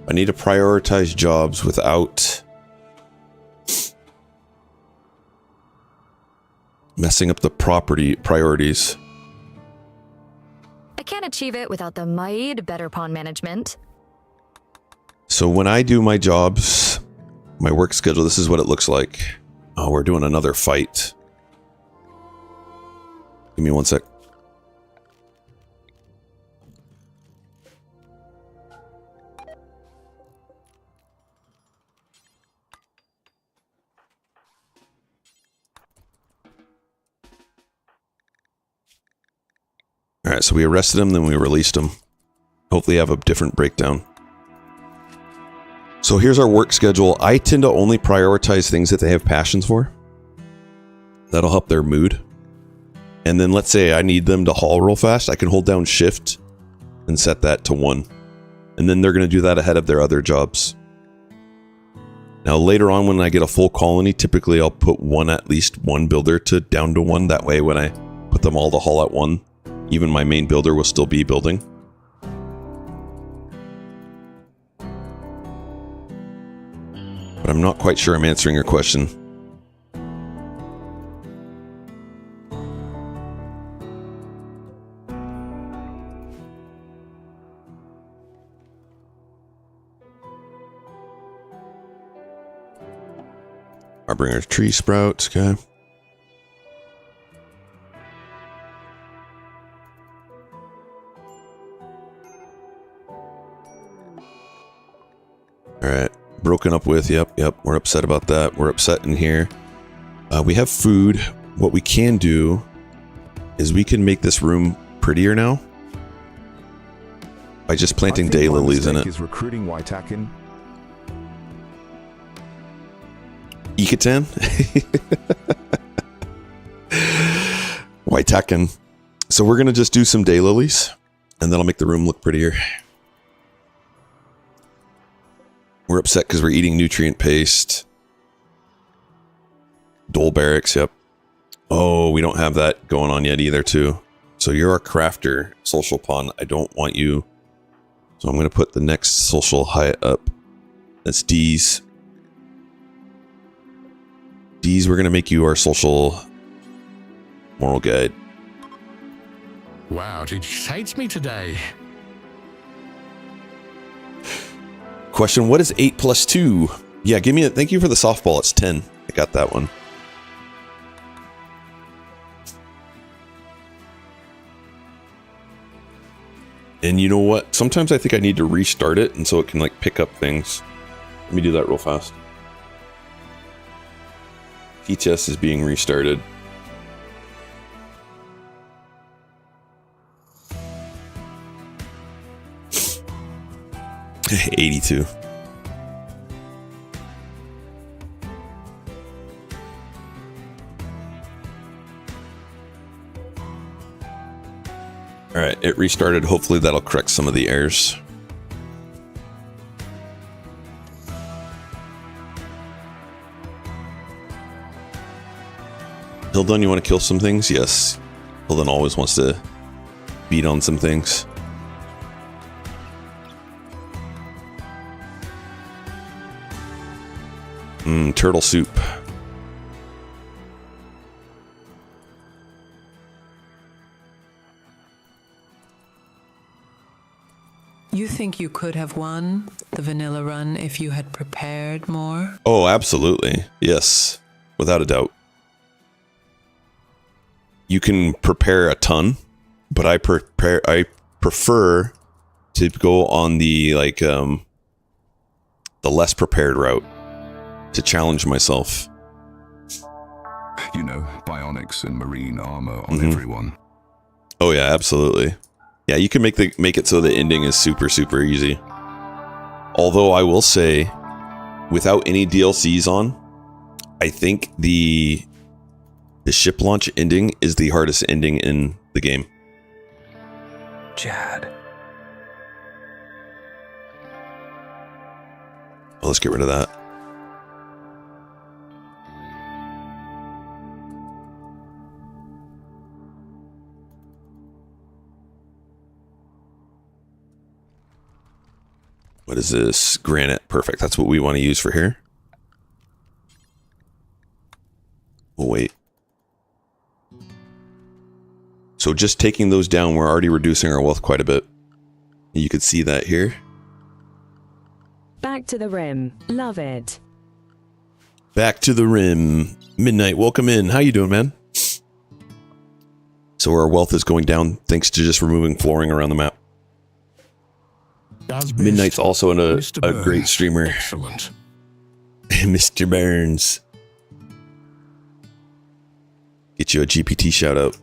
I need to prioritize jobs without messing up the property priorities. I can't achieve it without the might better pawn management. So when I do my jobs, my work schedule, this is what it looks like. Oh, we're doing another fight. Give me one sec. right, so we arrested him, then we released him. Hopefully have a different breakdown. So here's our work schedule. I tend to only prioritize things that they have passions for. That'll help their mood. And then let's say I need them to haul real fast. I can hold down shift and set that to 1. And then they're going to do that ahead of their other jobs. Now later on when I get a full colony, typically I'll put at least one builder down to 1. That way when I put them all to haul at 1, even my main builder will still be building. But I'm not quite sure I'm answering your question. Harbinger tree sprouts, okay. Alright, broken up with, yep, we're upset about that. We're upset in here. We have food. What we can do is we can make this room prettier now by just planting daylilies in it. Is recruiting Waitakin. Ikatan? Waitakin. So we're going to just do some daylilies, and that'll make the room look prettier. We're upset because we're eating nutrient paste. Dole barracks, yep. Oh, we don't have that going on yet either, too. So you're our crafter, social pawn. I don't want you. So I'm going to put the next social high up. That's D's. D's, we're going to make you our social moral guide. Wow, did you hate me today? Question, what is 8 plus 2? Yeah, give me a... Thank you for the softball. It's 10. I got that one. And you know what? Sometimes I think I need to restart it, and so it can, like, pick up things. Let me do that real fast. TTS is being restarted. $82. All right, it restarted. Hopefully that'll correct some of the errors. Hildon, you want to kill some things? Yes. Hildon always wants to beat on some things. Turtle soup. You think you could have won the vanilla run if you had prepared more? Oh, absolutely. Yes. Without a doubt. You can prepare a ton, but I prefer to go on the the less prepared route to challenge myself. You know, bionics and marine armor on everyone. Oh yeah, absolutely. Yeah, you can make it so the ending is super easy. Although I will say, without any DLCs on, I think the ship launch ending is the hardest ending in the game. Chad. Well, let's get rid of that. What is this? Granite. Perfect. That's what we want to use for here. We'll wait. So just taking those down, we're already reducing our wealth quite a bit. You could see that here. Back to the rim. Love it. Back to the rim. Midnight, welcome in. How you doing, man? So our wealth is going down thanks to just removing flooring around the map. Midnight's also a great streamer. Excellent. Mr. Burns. Get you a GPT shout out.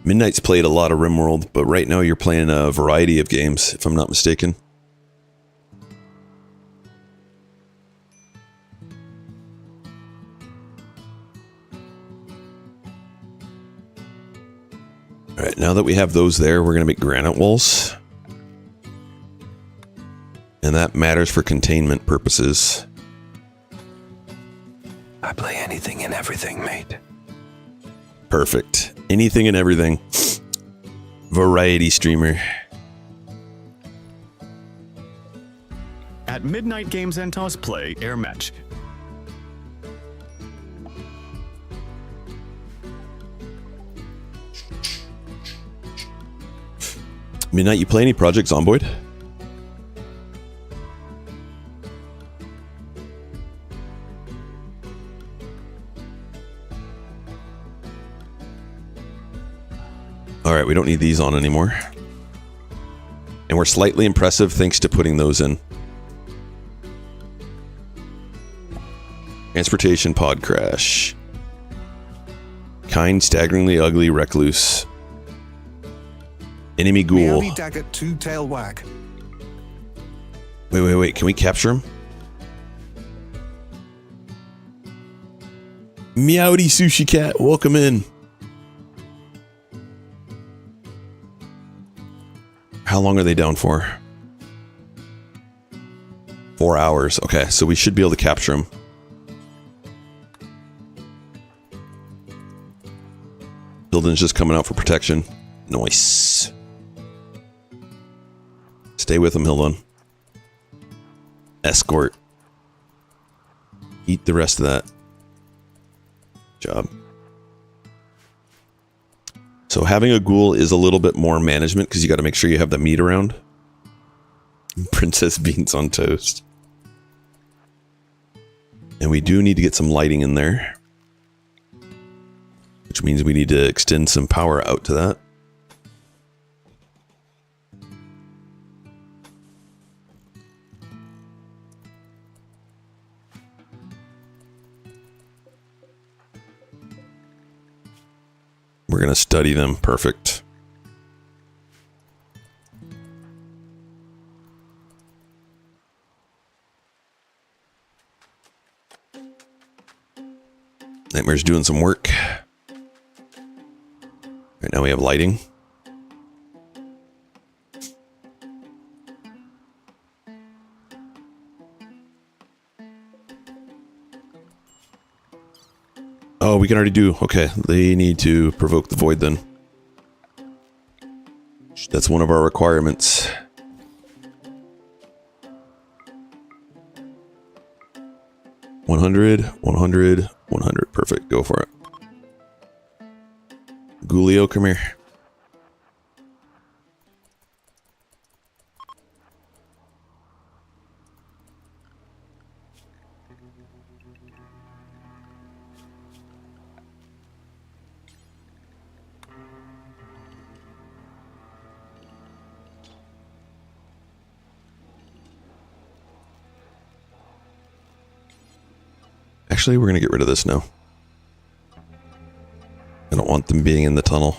Midnight's played a lot of Rimworld, but right now you're playing a variety of games, if I'm not mistaken. All right, now that we have those there, we're going to make granite walls. And that matters for containment purposes. I play anything and everything, mate. Perfect. Anything and everything. Variety streamer. At Midnight Games and Toss play air match. Midnight, you play any projects on Boyd? All right, we don't need these on anymore. And we're slightly impressive thanks to putting those in. Transportation pod crash. Kind, staggeringly ugly, recluse. Enemy ghoul. Dagger, two-tail wag. Wait. Can we capture him? Meowdy Sushi Cat, welcome in. How long are they down for? 4 hours. Okay, so we should be able to capture him. Hilden's just coming out for protection. Nice. Stay with him, Hilden. Escort. Eat the rest of that. Job. So having a ghoul is a little bit more management because you got to make sure you have the meat around. Princess beans on toast. And we do need to get some lighting in there. Which means we need to extend some power out to that. We're going to study them. Perfect. Nightmare's doing some work. Right now we have lighting. Oh, we can already do. Okay, they need to provoke the void then. That's one of our requirements. $100, $100, $100. Perfect. Go for it. Ghulio, come here. Actually, we're going to get rid of this now. I don't want them being in the tunnel.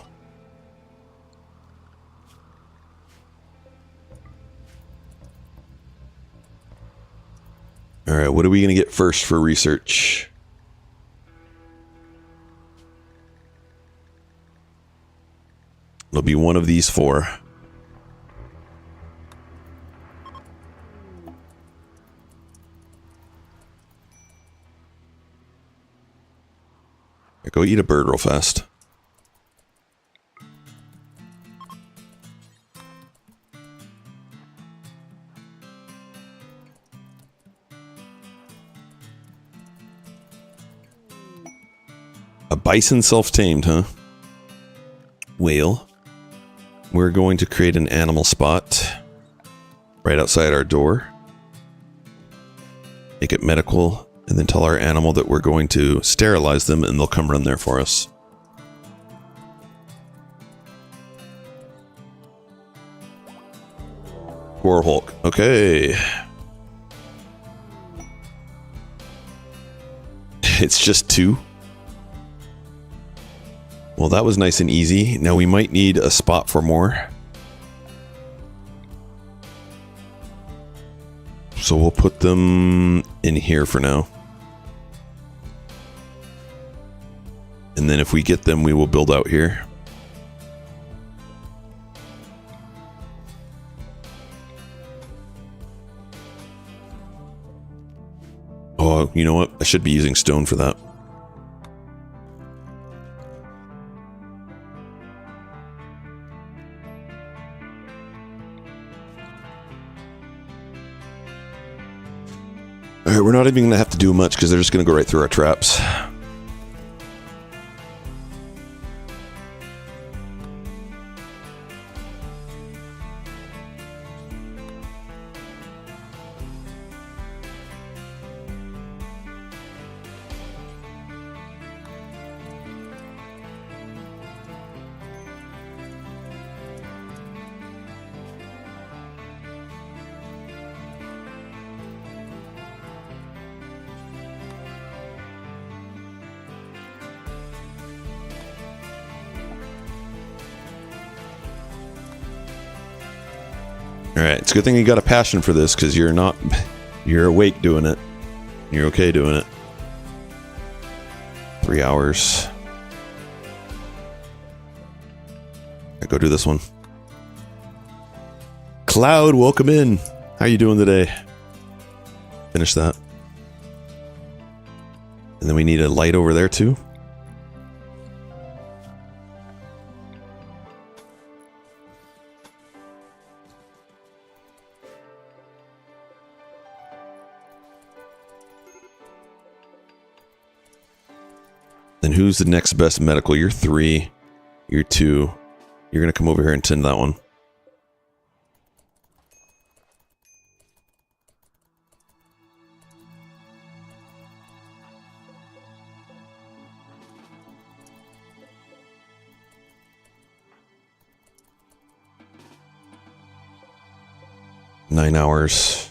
All right, what are we going to get first for research? It'll be one of these four. Go eat a bird real fast. A bison self-tamed, huh? Whale. We're going to create an animal spot right outside our door. Make it medical. And then tell our animal that we're going to sterilize them and they'll come run there for us. Poor Hulk. Okay. It's just 2. Well, that was nice and easy. Now we might need a spot for more. So we'll put them in here for now. And then if we get them, we will build out here. Oh, you know what? I should be using stone for that. All right, we're not even going to have to do much because they're just going to go right through our traps. Alright, it's a good thing you got a passion for this, because you're awake doing it. You're okay doing it. 3 hours. I go do this one. Cloud, welcome in. How you doing today? Finish that. And then we need a light over there too. Then who's the next best medical? You're 3. You're 2. You're going to come over here and tend that one. Nine hours.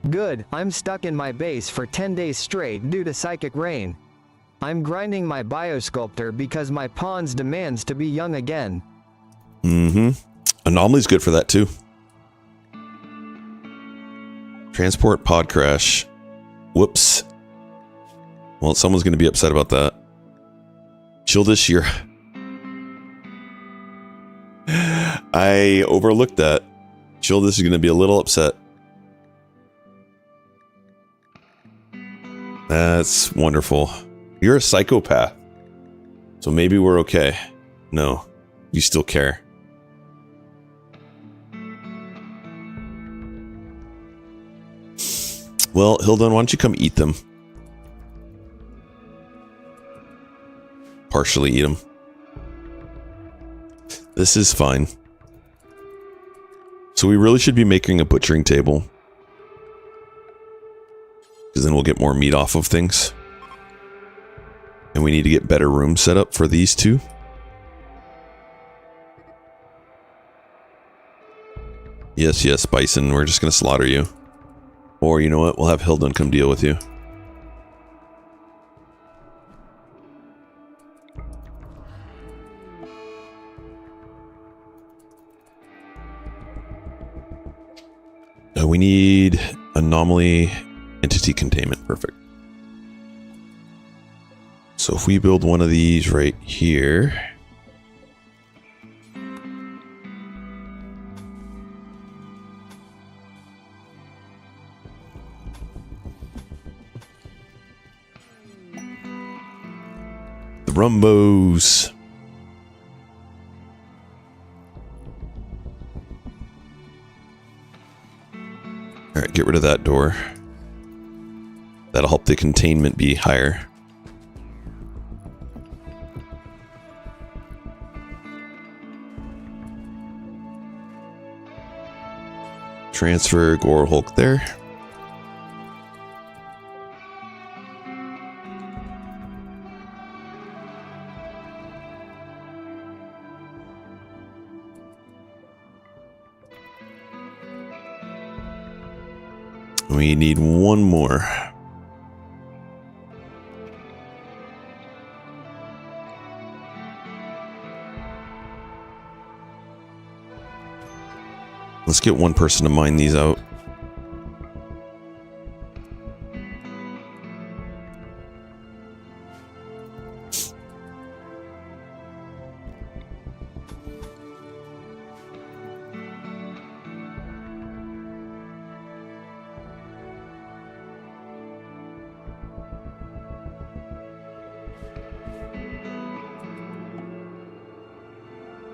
Good, I'm stuck in my base for 10 days straight due to psychic rain. I'm grinding my biosculptor because my pawns demands to be young again. Mm-hmm. Anomaly's good for that too. Transport pod crash. Whoops. Well, someone's going to be upset about that. Childish, you're... I overlooked that. Childish is going to be a little upset. That's wonderful. You're a psychopath. So maybe we're okay. No, you still care. Well, Hilden, why don't you come eat them? Partially eat them. This is fine. So we really should be making a butchering table. Because then we'll get more meat off of things. And we need to get better rooms set up for these two. Yes, yes, Bison, we're just going to slaughter you. Or you know what, we'll have Hilden come deal with you. We need Anomaly entity containment. Perfect. So if we build one of these right here. The Rumbos. Alright, get rid of that door. That'll help the containment be higher. Transfer Gore Hulk there. We need one more. Let's get one person to mine these out.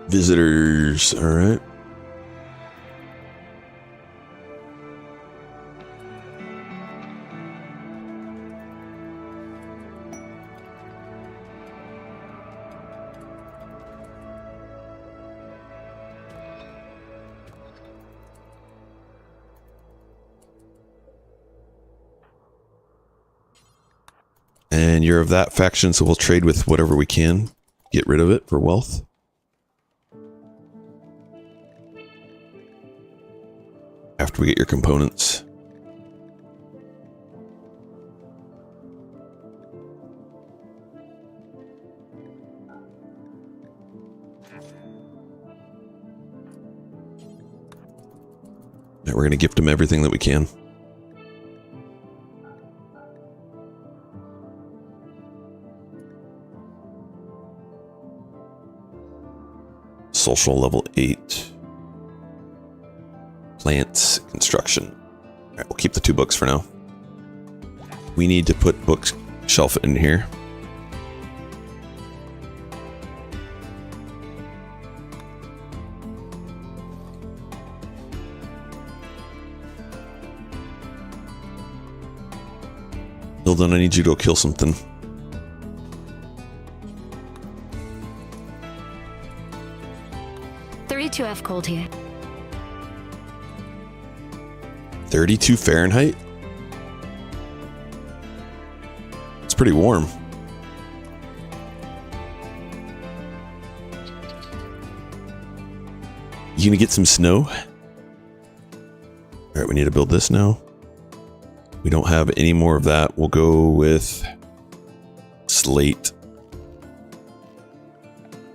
Visitors, all right. And you're of that faction, so we'll trade with whatever we can. Get rid of it for wealth. After we get your components. Now we're going to gift them everything that we can. Social level 8. Plants, construction. All right, we'll keep the 2 books for now. We need to put bookshelf in here. Hilden, I need you to go kill something. F cold here. 32 Fahrenheit? It's pretty warm. You gonna get some snow? Alright, we need to build this now. We don't have any more of that. We'll go with slate.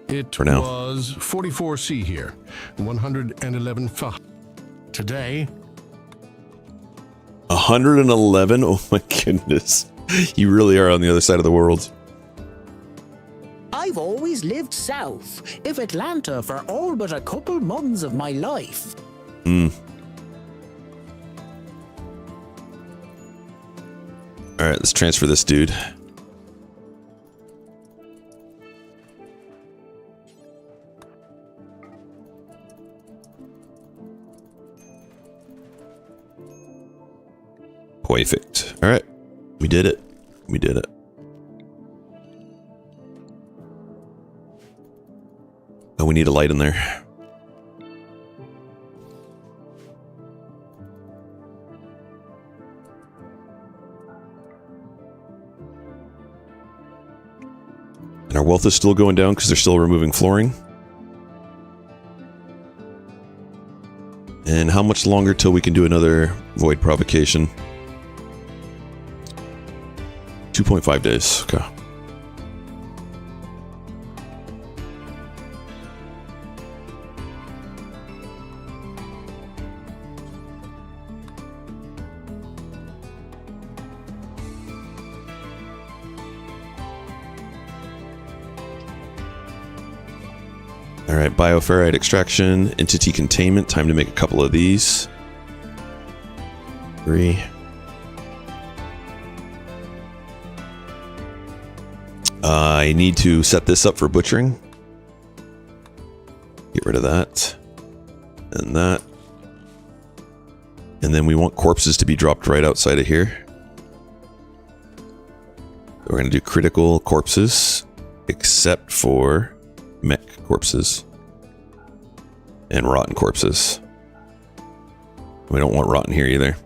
It for now. Was 44C here, 111 Fah. Today, 111? Oh my goodness. You really are on the other side of the world. I've always lived south of Atlanta for all but a couple months of my life. Alright, let's transfer this dude. Perfect. All right. We did it. We did it. Oh, we need a light in there. And our wealth is still going down because they're still removing flooring. And how much longer till we can do another void provocation? 2.5 days. Okay. All right, bioferrite extraction, entity containment. Time to make a couple of these. 3. I need to set this up for butchering. Get rid of that. And that. And then we want corpses to be dropped right outside of here. We're going to do critical corpses, except for mech corpses and rotten corpses. We don't want rotten here either.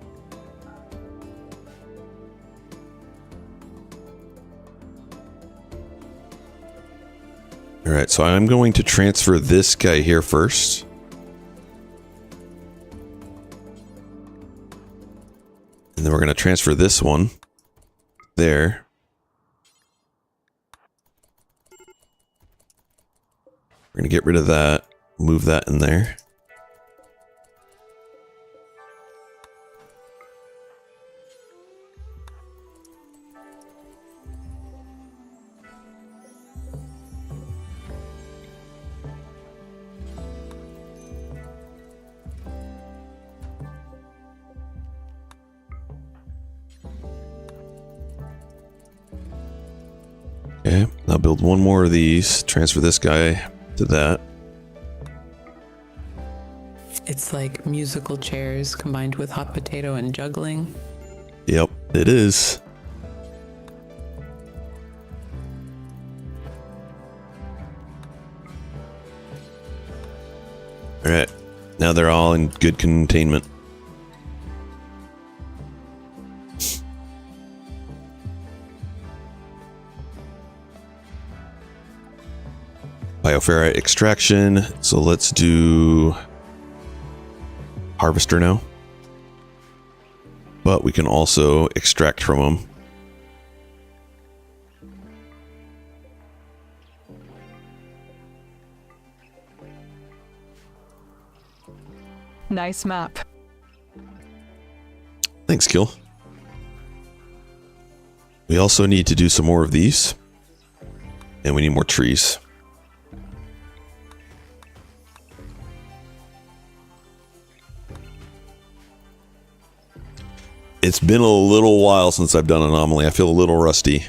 All right, so I'm going to transfer this guy here first. And then we're going to transfer this one there. We're going to get rid of that, move that in there. Okay, now build one more of these, transfer this guy to that. It's like musical chairs combined with hot potato and juggling. Yep, it is. Alright, now they're all in good containment. Bioferrite extraction, so let's do harvester now. But we can also extract from them. Nice map. Thanks, Kill. We also need to do some more of these. And we need more trees. It's been a little while since I've done Anomaly. I feel a little rusty. Is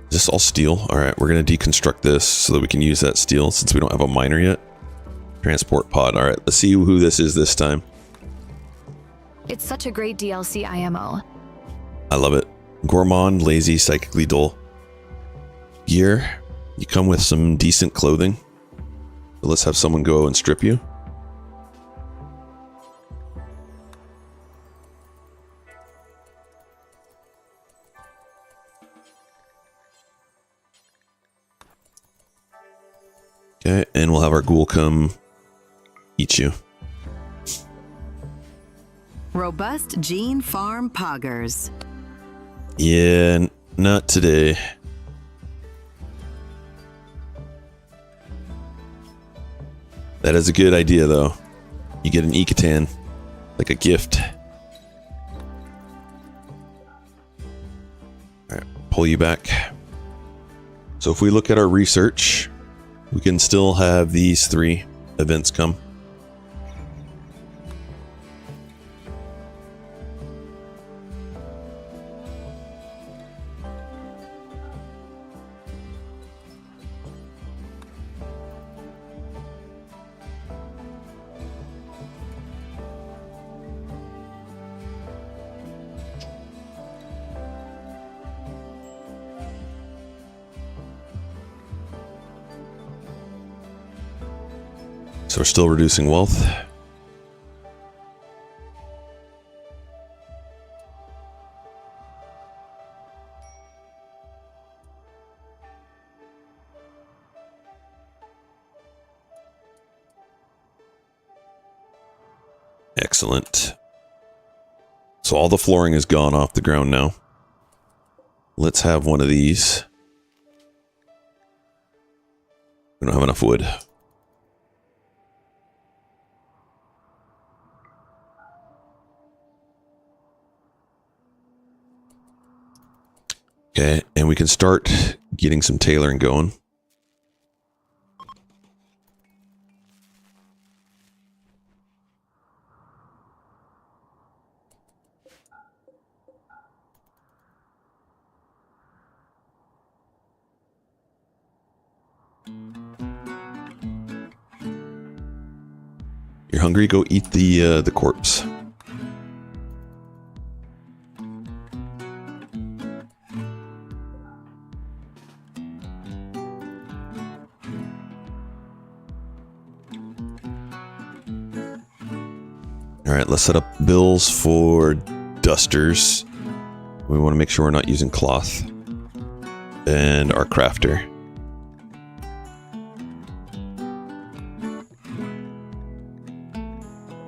this all steel? Alright, we're going to deconstruct this so that we can use that steel since we don't have a miner yet. Transport pod. Alright, let's see who this is this time. It's such a great DLC IMO. I love it. Gourmand, lazy, psychically dull. Gear. You come with some decent clothing. So let's have someone go and strip you. Okay, and we'll have our ghoul come eat you. Robust gene farm poggers. Yeah, not today. That is a good idea, though. You get an Ecatan, like a gift. Alright, pull you back. So if we look at our research, we can still have these 3 events come. So we're still reducing wealth. Excellent. So all the flooring is gone off the ground now. Let's have one of these. We don't have enough wood. Okay, and we can start getting some tailoring going. You're hungry? Go eat the corpse. All right, let's set up bills for dusters. We want to make sure we're not using cloth. And our crafter.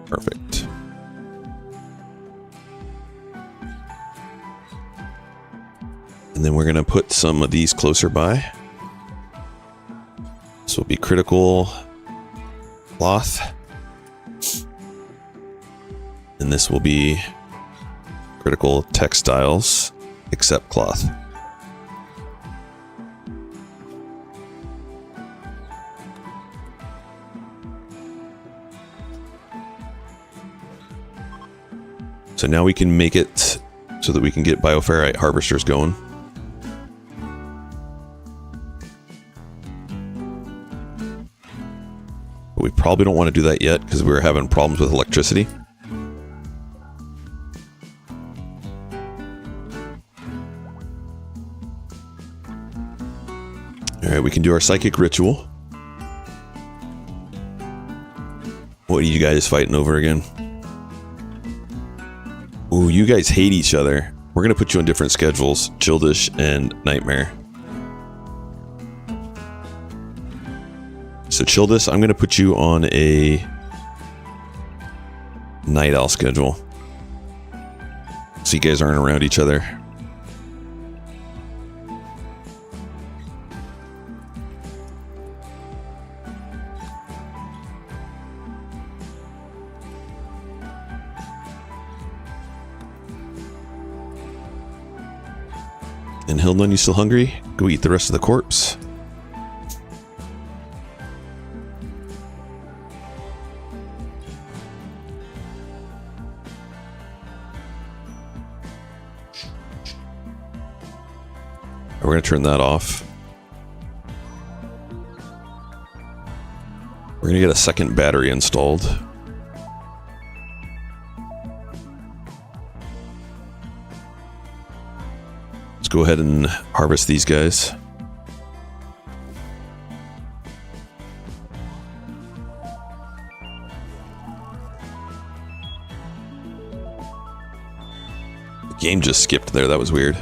Perfect. And then we're going to put some of these closer by. This will be critical cloth. And this will be critical textiles, except cloth. So now we can make it so that we can get bioferrite harvesters going. But we probably don't want to do that yet because we're having problems with electricity. Alright, we can do our psychic ritual. What are you guys fighting over again? Ooh, you guys hate each other. We're gonna put you on different schedules, Childish and Nightmare. So Childish, I'm gonna put you on a Night Owl schedule. So you guys aren't around each other. And Hildon, you still hungry? Go eat the rest of the corpse. We're going to turn that off. We're going to get a second battery installed. Let's go ahead and harvest these guys. The game just skipped there. That was weird.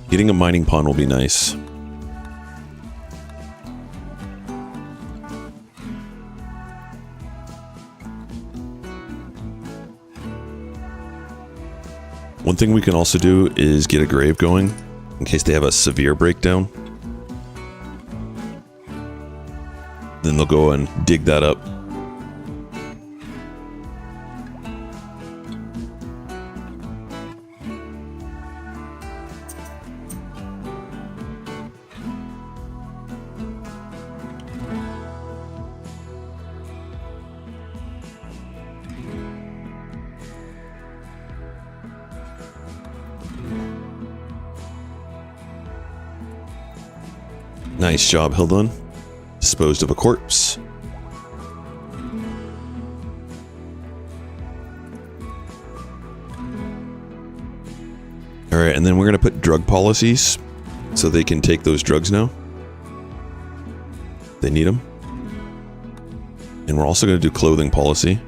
Getting a mining pond will be nice. One thing we can also do is get a grave going in case they have a severe breakdown. Then they'll go and dig that up. Nice job, Hildon. Disposed of a corpse. Alright, and then we're going to put drug policies so they can take those drugs now. They need them. And we're also going to do clothing policy.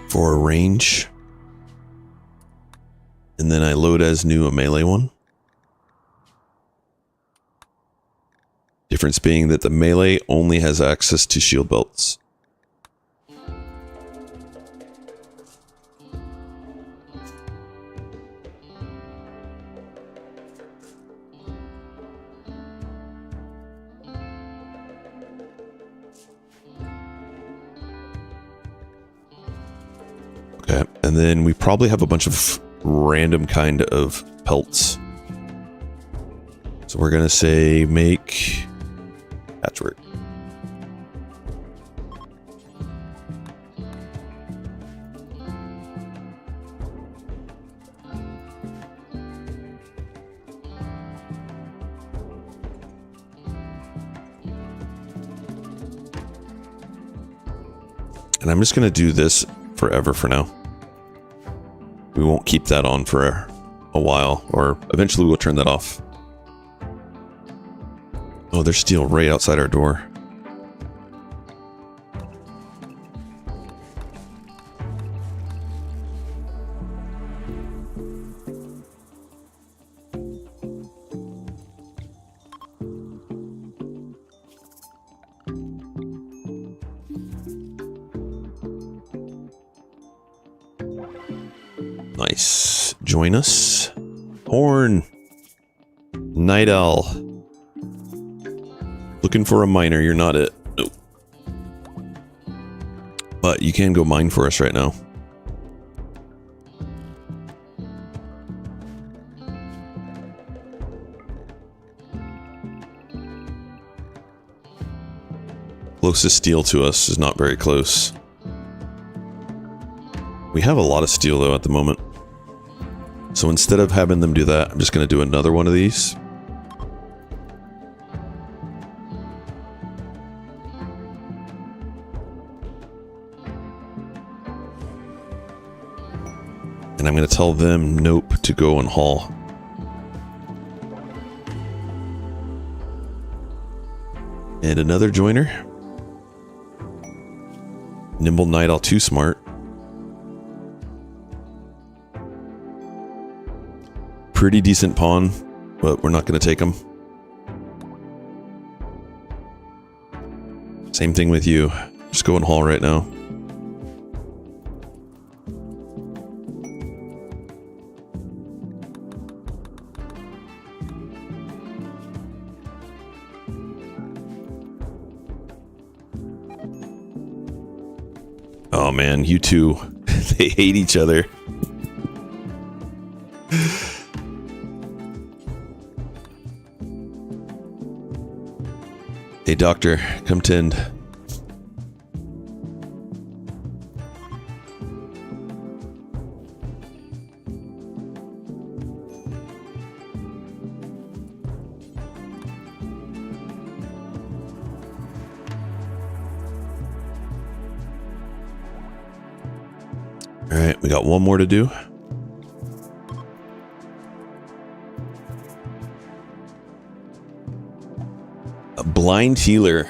For a range. And then I load as new a melee one. Difference being that the melee only has access to shield belts. Okay, and then we probably have a bunch of random kind of pelts. So we're gonna say make patchwork. And I'm just going to do this forever for now. We won't keep that on for a while, or eventually we'll turn that off. Oh, there's steel right outside our door. Nice. Join us. Horn. Night Owl. Looking for a miner. You're not it. Nope. But you can go mine for us right now. Closest steel to us is not very close. We have a lot of steel though at the moment. So instead of having them do that, I'm just going to do another one of these. And I'm going to tell them nope to go and haul. And another joiner. Nimble Night Owl, too smart. Pretty decent pawn, but we're not going to take them. Same thing with you. Just go and haul right now. Oh man, you two, they hate each other. Hey doctor, come tend. All right, we got one more to do. A blind healer.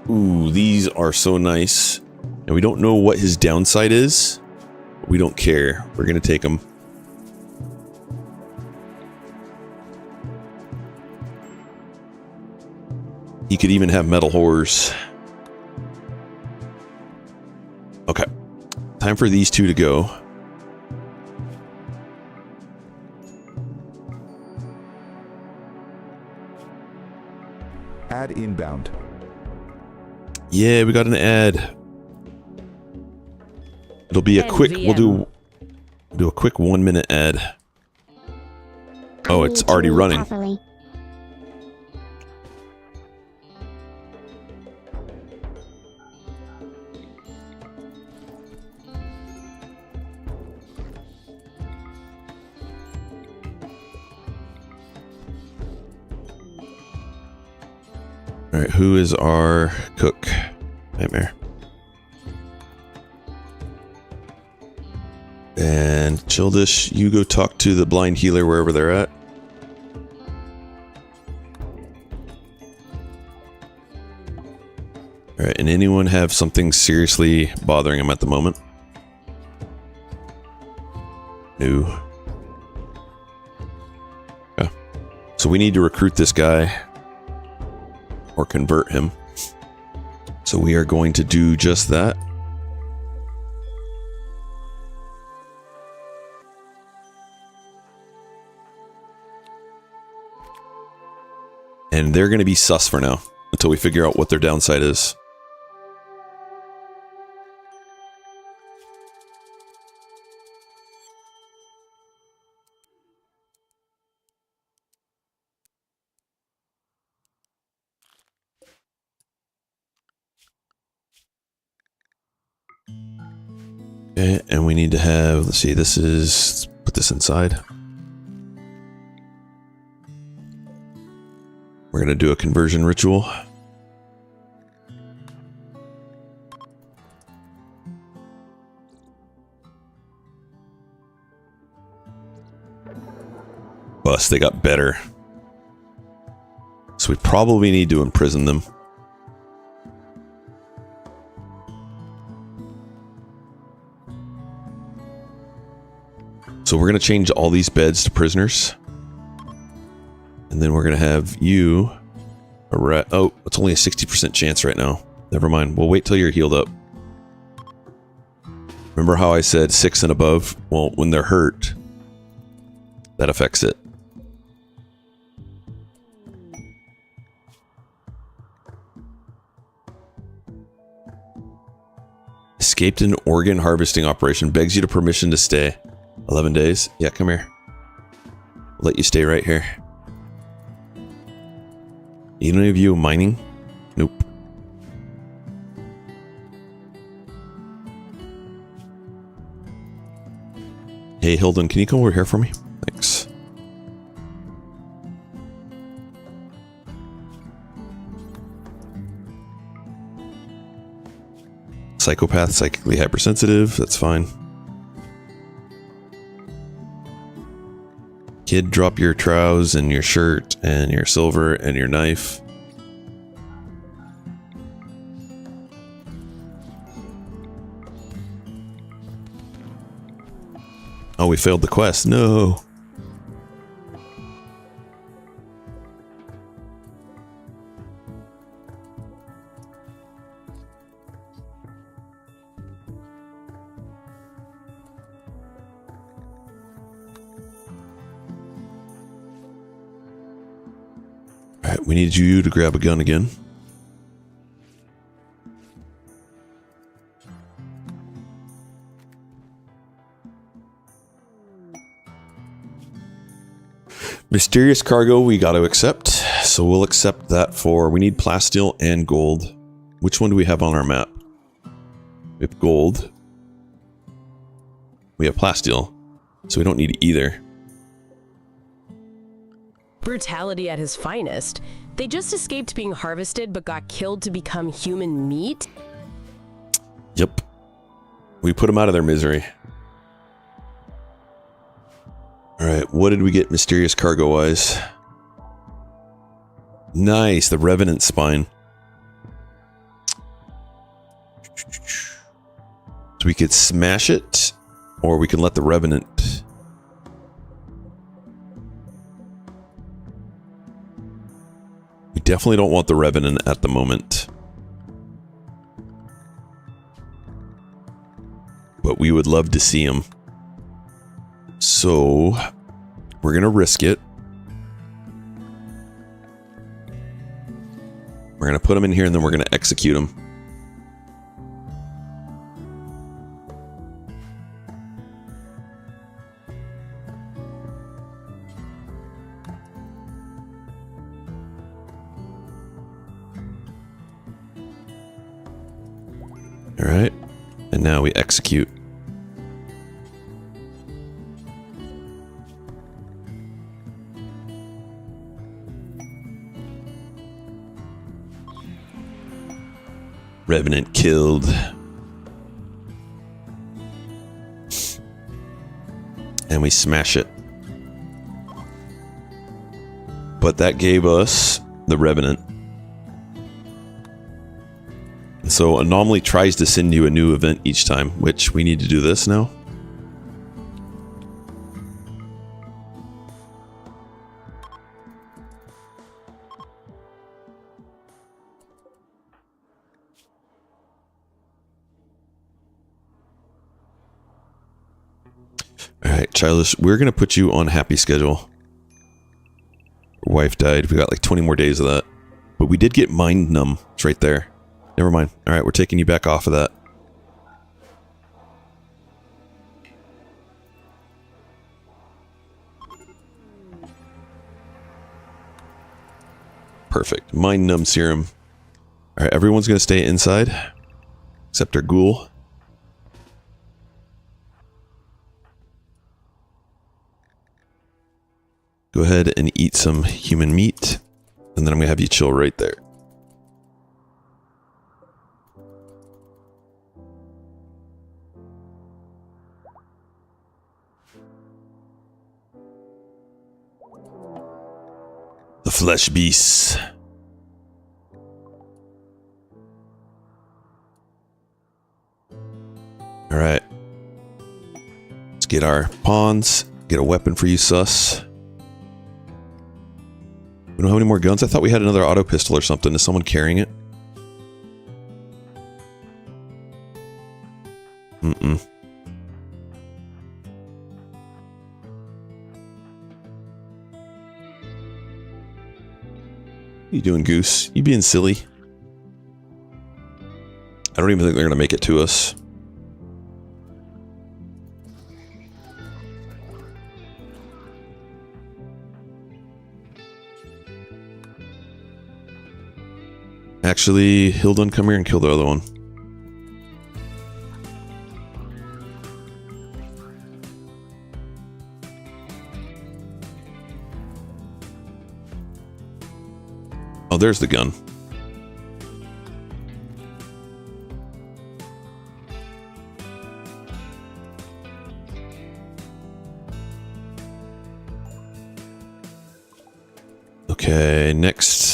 Ooh, these are so nice. And we don't know what his downside is. We don't care. We're going to take him. He could even have metal horrors. Okay. Time for these two to go. Ad inbound. Yeah, we got an ad. It'll be a quick, we'll do a quick 1 minute ad. Oh, it's already running. All right, who is our cook? Nightmare. And Childish, you go talk to the blind healer wherever they're at. All right, and anyone have something seriously bothering them at the moment? No. Okay. So we need to recruit this guy. Or convert him. So we are going to do just that. And they're going to be sus for now until we figure out what their downside is. Okay, and we need to have, let's see, this is, let's put this inside. We're going to do a conversion ritual. robust. They got better. So we probably need to imprison them. So we're going to change all these beds to prisoners. And then we're going to have you... Oh, it's only a 60% chance right now. Never mind. We'll wait till you're healed up. Remember how I said 6 and above? Well, when they're hurt, that affects it. Escaped an organ harvesting operation. Begs you to permission to stay. 11 days. Yeah, come here. I'll let you stay right here. Any of you mining? Nope. Hey, Hilden, can you come over here for me? Thanks. Psychopath, psychically hypersensitive. That's fine. Kid, drop your trousers and your shirt and your silver and your knife. Oh, we failed the quest. No. Alright, we need you to grab a gun again. Mysterious cargo we got to accept. So we'll accept that for... We need plasteel and gold. Which one do we have on our map? We have gold. We have plasteel. So we don't need either. Brutality at his finest. They just escaped being harvested but got killed to become human meat? Yep. We put them out of their misery. Alright, what did we get mysterious cargo-wise? Nice, the Revenant spine. So we could smash it, or we can let the Revenant... We definitely don't want the Revenant at the moment. But we would love to see him. So, we're going to risk it. We're going to put him in here and then we're going to execute him. All right. And now we execute. Revenant killed. And we smash it. But that gave us the Revenant. And so Anomaly tries to send you a new event each time, which we need to do this now. Alright, Childish, we're going to put you on happy schedule. Your wife died. We got like 20 more days of that. But we did get Mind Numb. It's right there. Never mind. Alright, we're taking you back off of that. Perfect. Mind Numb Serum. Alright, everyone's going to stay inside. Except our ghoul. Go ahead and eat some human meat, and then I'm going to have you chill right there. The flesh beasts. All right. Let's get our pawns. Get a weapon for you, sus. We don't have any more guns. I thought we had another auto pistol or something. Is someone carrying it? Mm-mm. What you doing, Goose? You being silly? I don't even think they're going to make it to us. Actually, Hildun, come here and kill the other one. Oh, there's the gun. Okay, next.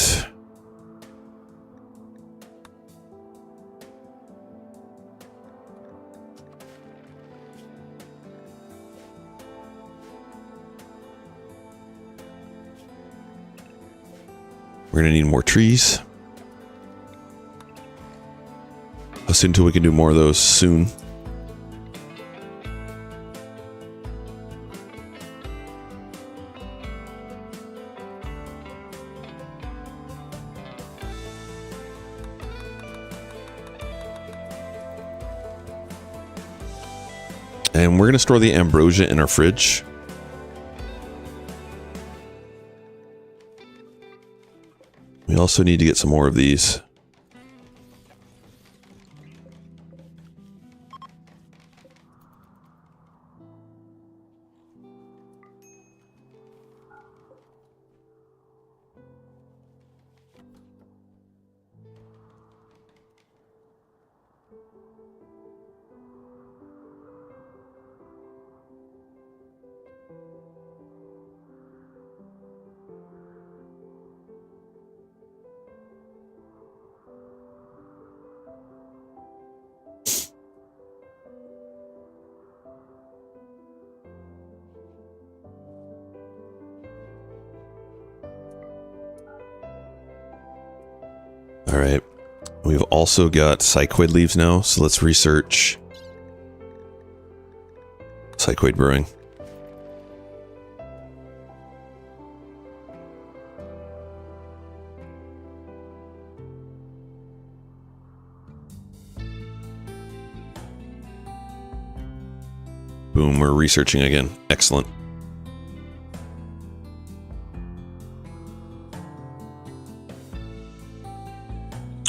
We're gonna need more trees. Let's see until we can do more of those soon. And we're gonna store the ambrosia in our fridge. We also need to get some more of these. All right. We've also got psychoid leaves now, so let's research psychoid brewing. Boom, we're researching again. Excellent.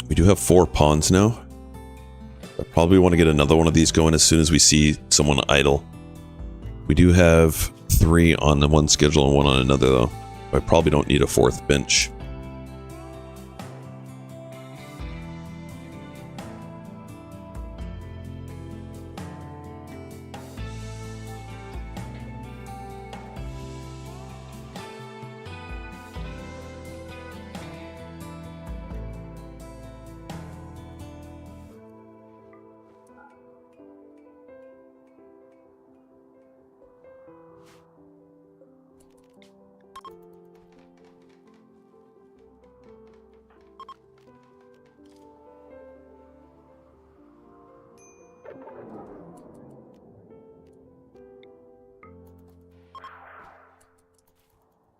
We do have 4 pawns now. I probably want to get another one of these going as soon as we see someone idle. We do have 3 on the one schedule and 1 on another though. I probably don't need a 4th bench.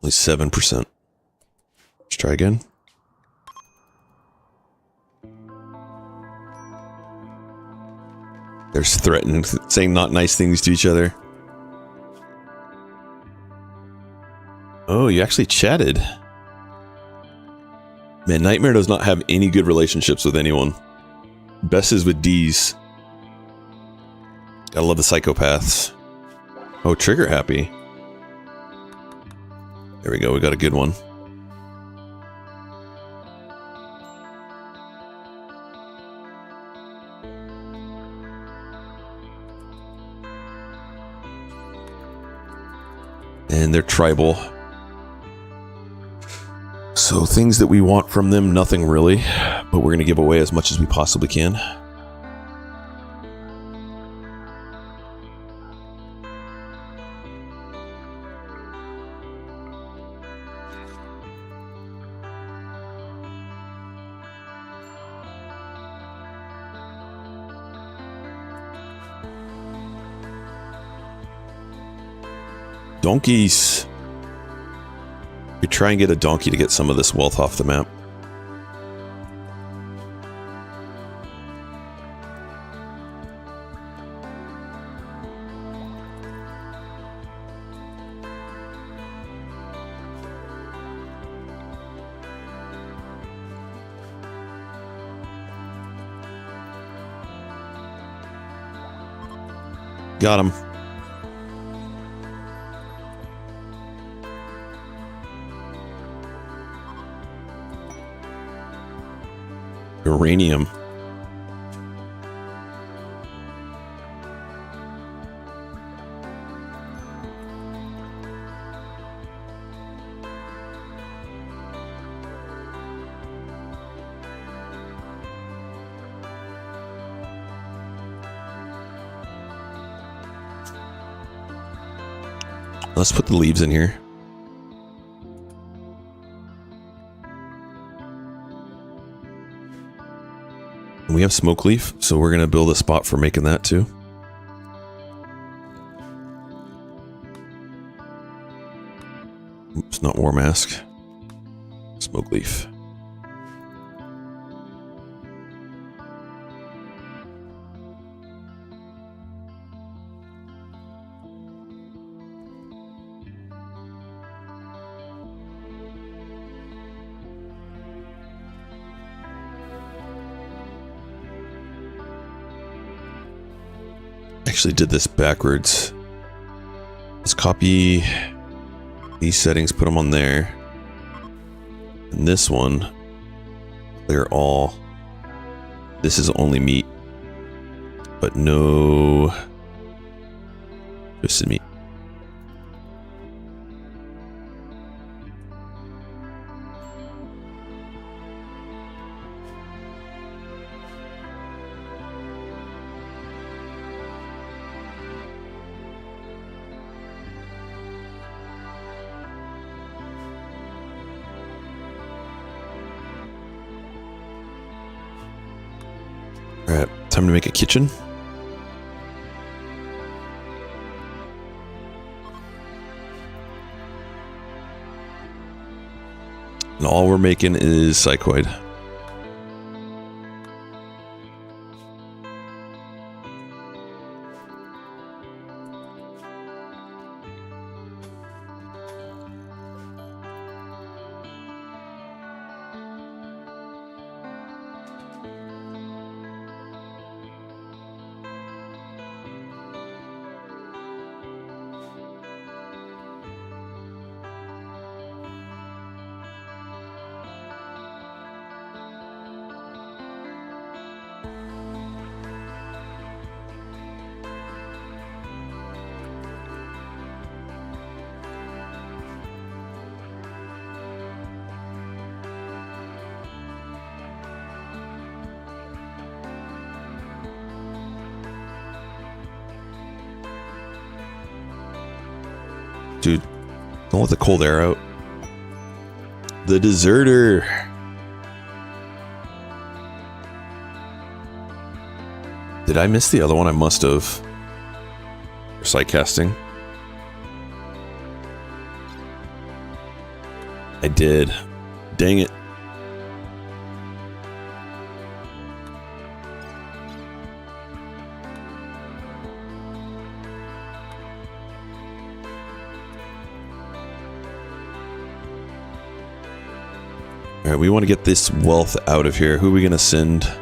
Only 7%. Let's try again. They're threatening, saying not nice things to each other. Oh, you actually chatted. Man, Nightmare does not have any good relationships with anyone. Best is with D's. Gotta love the psychopaths. Oh, Trigger happy. There we go, we got a good one. And they're tribal. So things that we want from them, nothing really, but we're going to give away as much as we possibly can. Donkeys. We try and get a donkey to get some of this wealth off the map. Got him. Uranium. Let's put the leaves in here. We have smoke leaf, so we're going to build a spot for making that too. Oops, not war mask. Smoke leaf. Actually did this backwards. Let's copy these settings, put them on there. And this one, clear all. This is only meat, but no twisted meat. Alright, time to make a kitchen. And all we're making is psychoid. Dude, don't let the cold air out. The deserter. Did I miss the other one? I must have. For sight casting. I did. Dang it. Alright, we want to get this wealth out of here. Who are we going to send? I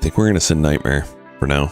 think we're going to send Nightmare for now.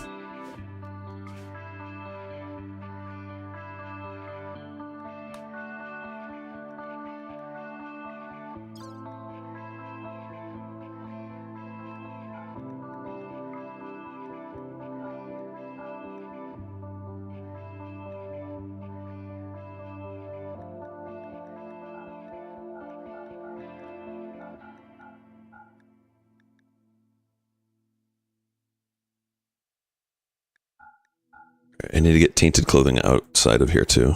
I need to get tainted clothing outside of here too.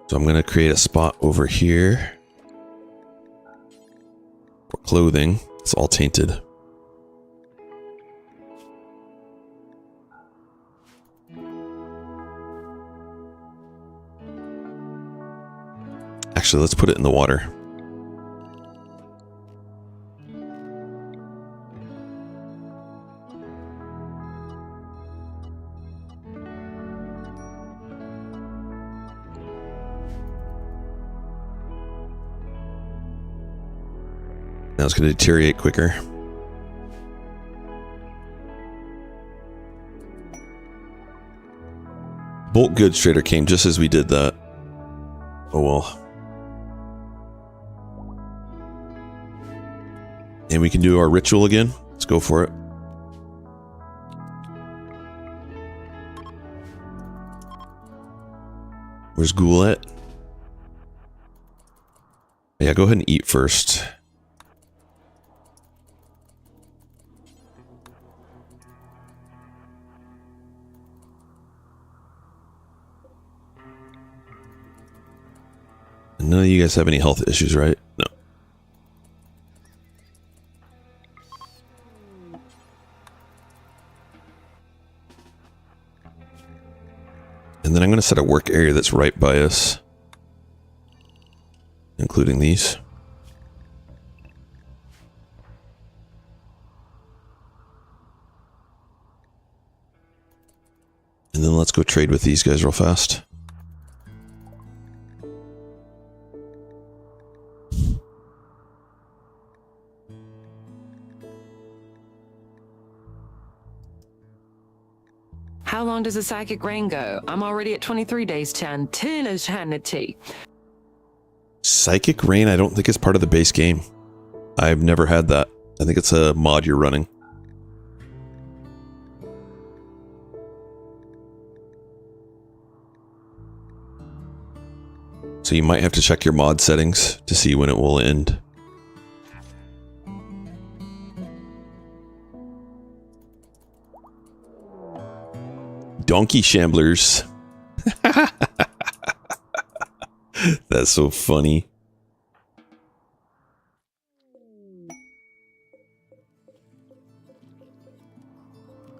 So I'm going to create a spot over here for clothing. It's all tainted. Actually, let's put it in the water. Now it's going to deteriorate quicker. Bolt Goods Trader came just as we did that. Oh well. And we can do our ritual again. Let's go for it. Where's Ghoul at? Yeah, go ahead and eat first. None of you guys have any health issues, right? No. And then I'm going to set a work area that's right by us, including these. And then let's go trade with these guys real fast. How long does the psychic rain go? I'm already at 23 days to eternity. Psychic Rain, I don't think is part of the base game. I've never had that. I think it's a mod you're running. So you might have to check your mod settings to see when it will end. Donkey Shamblers. That's so funny.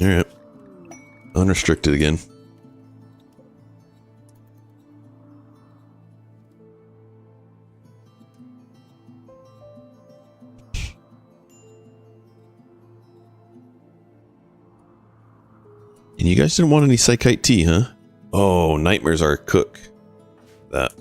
Alright. Unrestricted again. And you guys didn't want any Psychite tea, huh? Oh, Nightmares are a cook. That.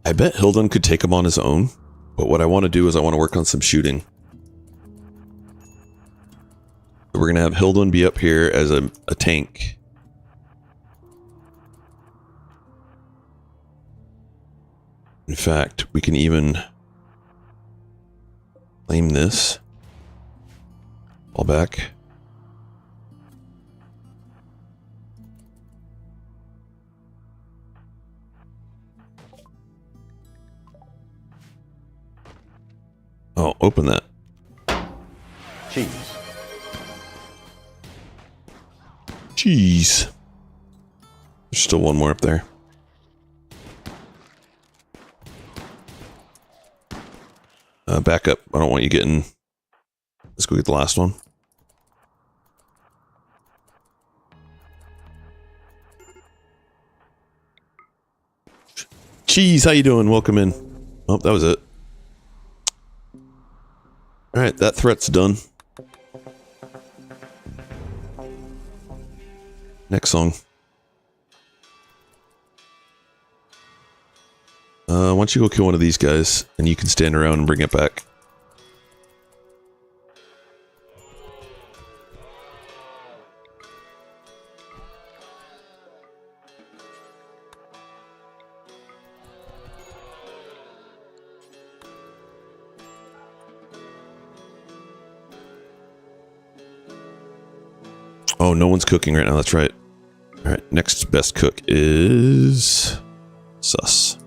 I bet Hildon could take him on his own, but what I want to do is I want to work on some shooting. We're going to have Hildon be up here as a tank. In fact, we can even claim this. Fall back. Oh, open that. Cheese. Jeez. There's still one more up there. Back up. I don't want you getting... Let's go get the last one. Cheese, how you doing? Welcome in. Oh, that was it. Alright, that threat's done. Next song. Why don't you go kill one of these guys, and you can stand around and bring it back. Oh, no one's cooking right now. That's right. All right. Next best cook is sus.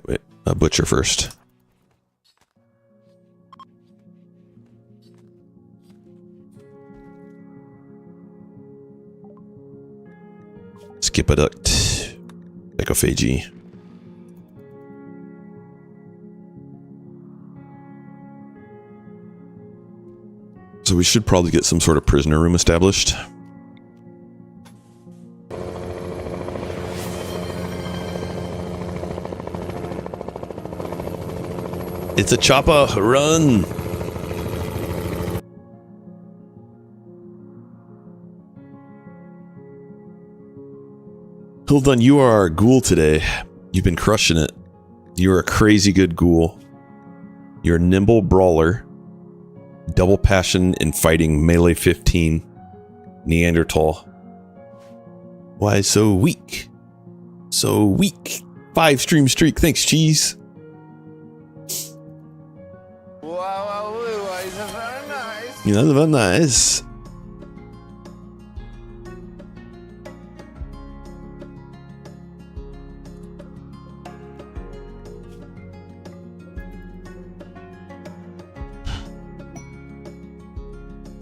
Wait. Butcher first. Skipaduct. Ecophagy. So we should probably get some sort of prisoner room established. It's a chopper! Run! Hildan, you are our ghoul today. You've been crushing it. You're a crazy good ghoul. You're a nimble brawler. Double passion in fighting melee 15. Neanderthal. Why so weak? So weak. 5 stream streak. Thanks, cheese. You know, that's very nice.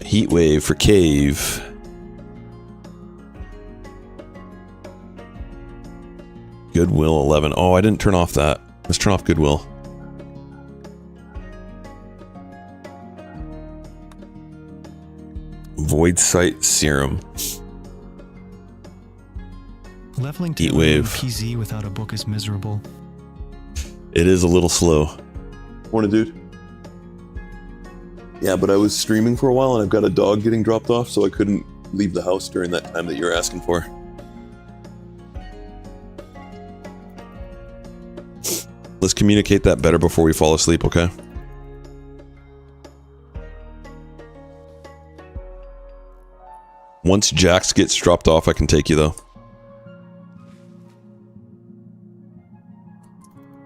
Heat wave for cave. Goodwill 11. Oh, I didn't turn off that. Let's turn off Goodwill. Void Sight Serum. Leveling Heat to wave. PZ without a book is miserable. It is a little slow. Morning, dude. Yeah, but I was streaming for a while and I've got a dog getting dropped off, so I couldn't leave the house during that time that you're asking for. Let's communicate that better before we fall asleep, okay? Once Jax gets dropped off, I can take you, though.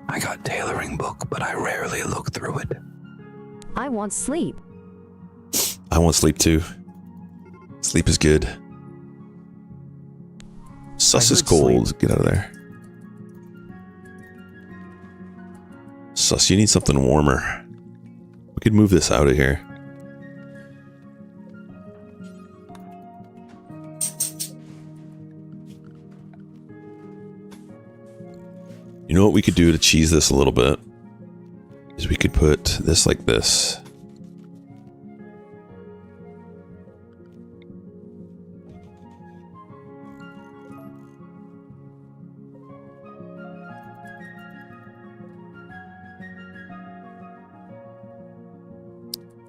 I got tailoring book, but I rarely look through it. I want sleep. I want sleep, too. Sleep is good. Sus is cold. Sleep. Get out of there. Sus, you need something warmer. We could move this out of here. You know what we could do to cheese this a little bit? Is we could put this like this.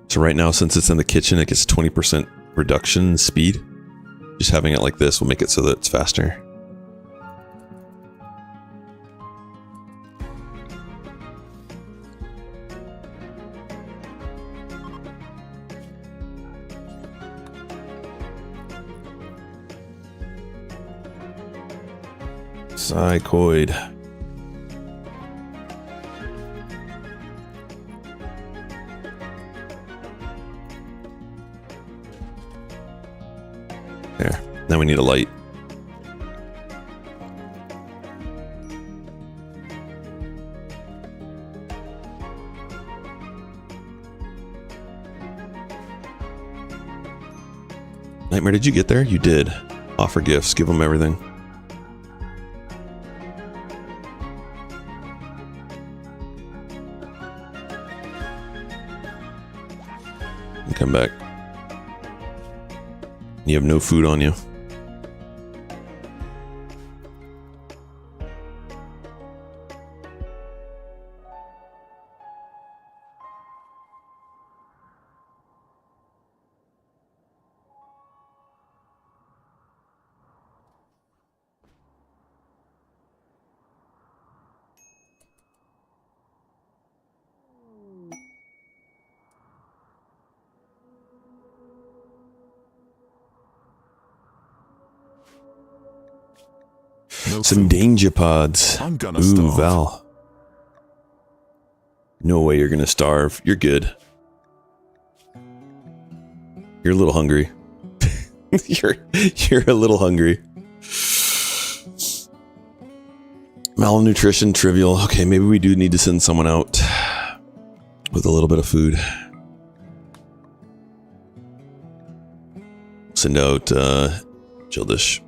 So right now, since it's in the kitchen, it gets 20% reduction in speed. Just having it like this will make it so that it's faster. Psychoid. There. Now we need a light. Nightmare, did you get there? You did. Offer gifts. Give them everything. Come back. You have no food on you. Some danger pods. I'm gonna Ooh, starve. Val. No way you're gonna starve. You're good. You're a little hungry. you're a little hungry. Malnutrition, trivial. Okay, maybe we do need to send someone out with a little bit of food. Send out Jildish.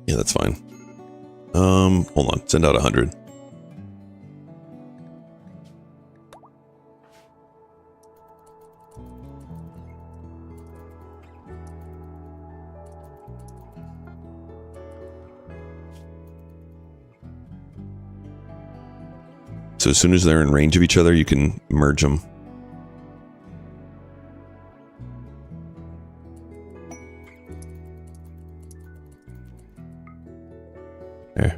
Yeah, that's fine. Hold on. Send out 100. So as soon as they're in range of each other, you can merge them. There.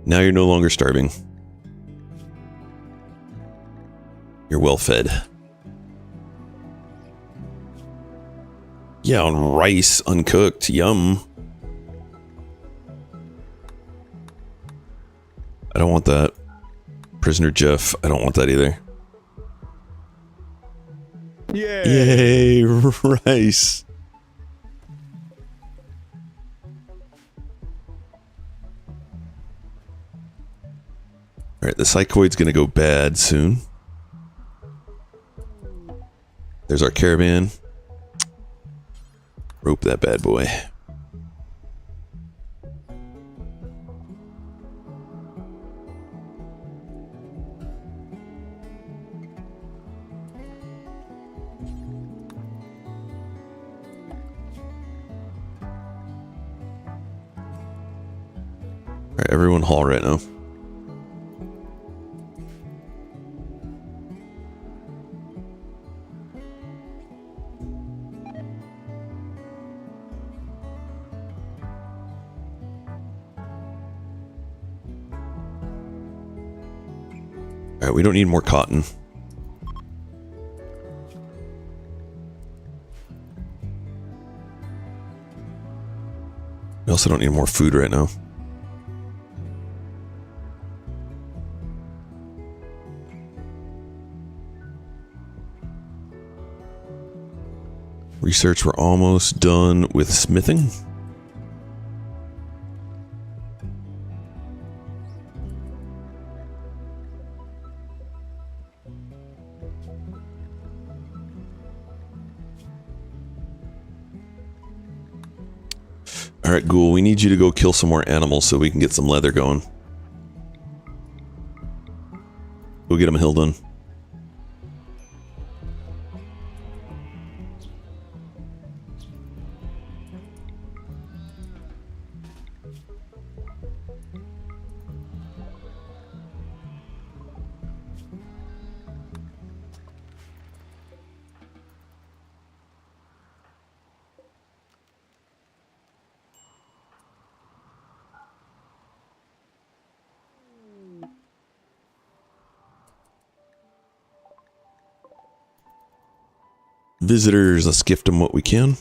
Now you're no longer starving. You're well fed. Yeah, on rice, uncooked. Yum. I don't want that. Prisoner Jeff, I don't want that either. Yay! Yay, rice. Alright, the psychoid's gonna go bad soon. There's our caravan. Rope that bad boy. Alright, everyone haul right now. Alright, we don't need more cotton. We also don't need more food right now. Research, we're almost done with smithing. Alright, Ghoul, we need you to go kill some more animals so we can get some leather going. Go get them hill done. Visitors, let's gift them what we can.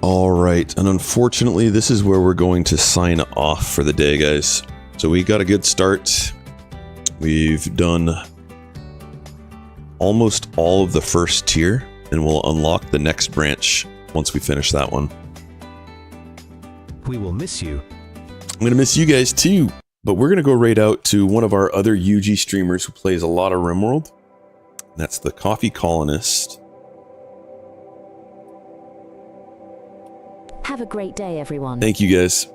Alright, and unfortunately this is where we're going to sign off for the day, guys. So we got a good start. We've done almost all of the first tier, and we'll unlock the next branch once we finish that one. We will miss you. I'm going to miss you guys too, but we're going to go right out to one of our other UG streamers who plays a lot of Rimworld. That's the Coffee Colonist. Have a great day, everyone. Thank you, guys.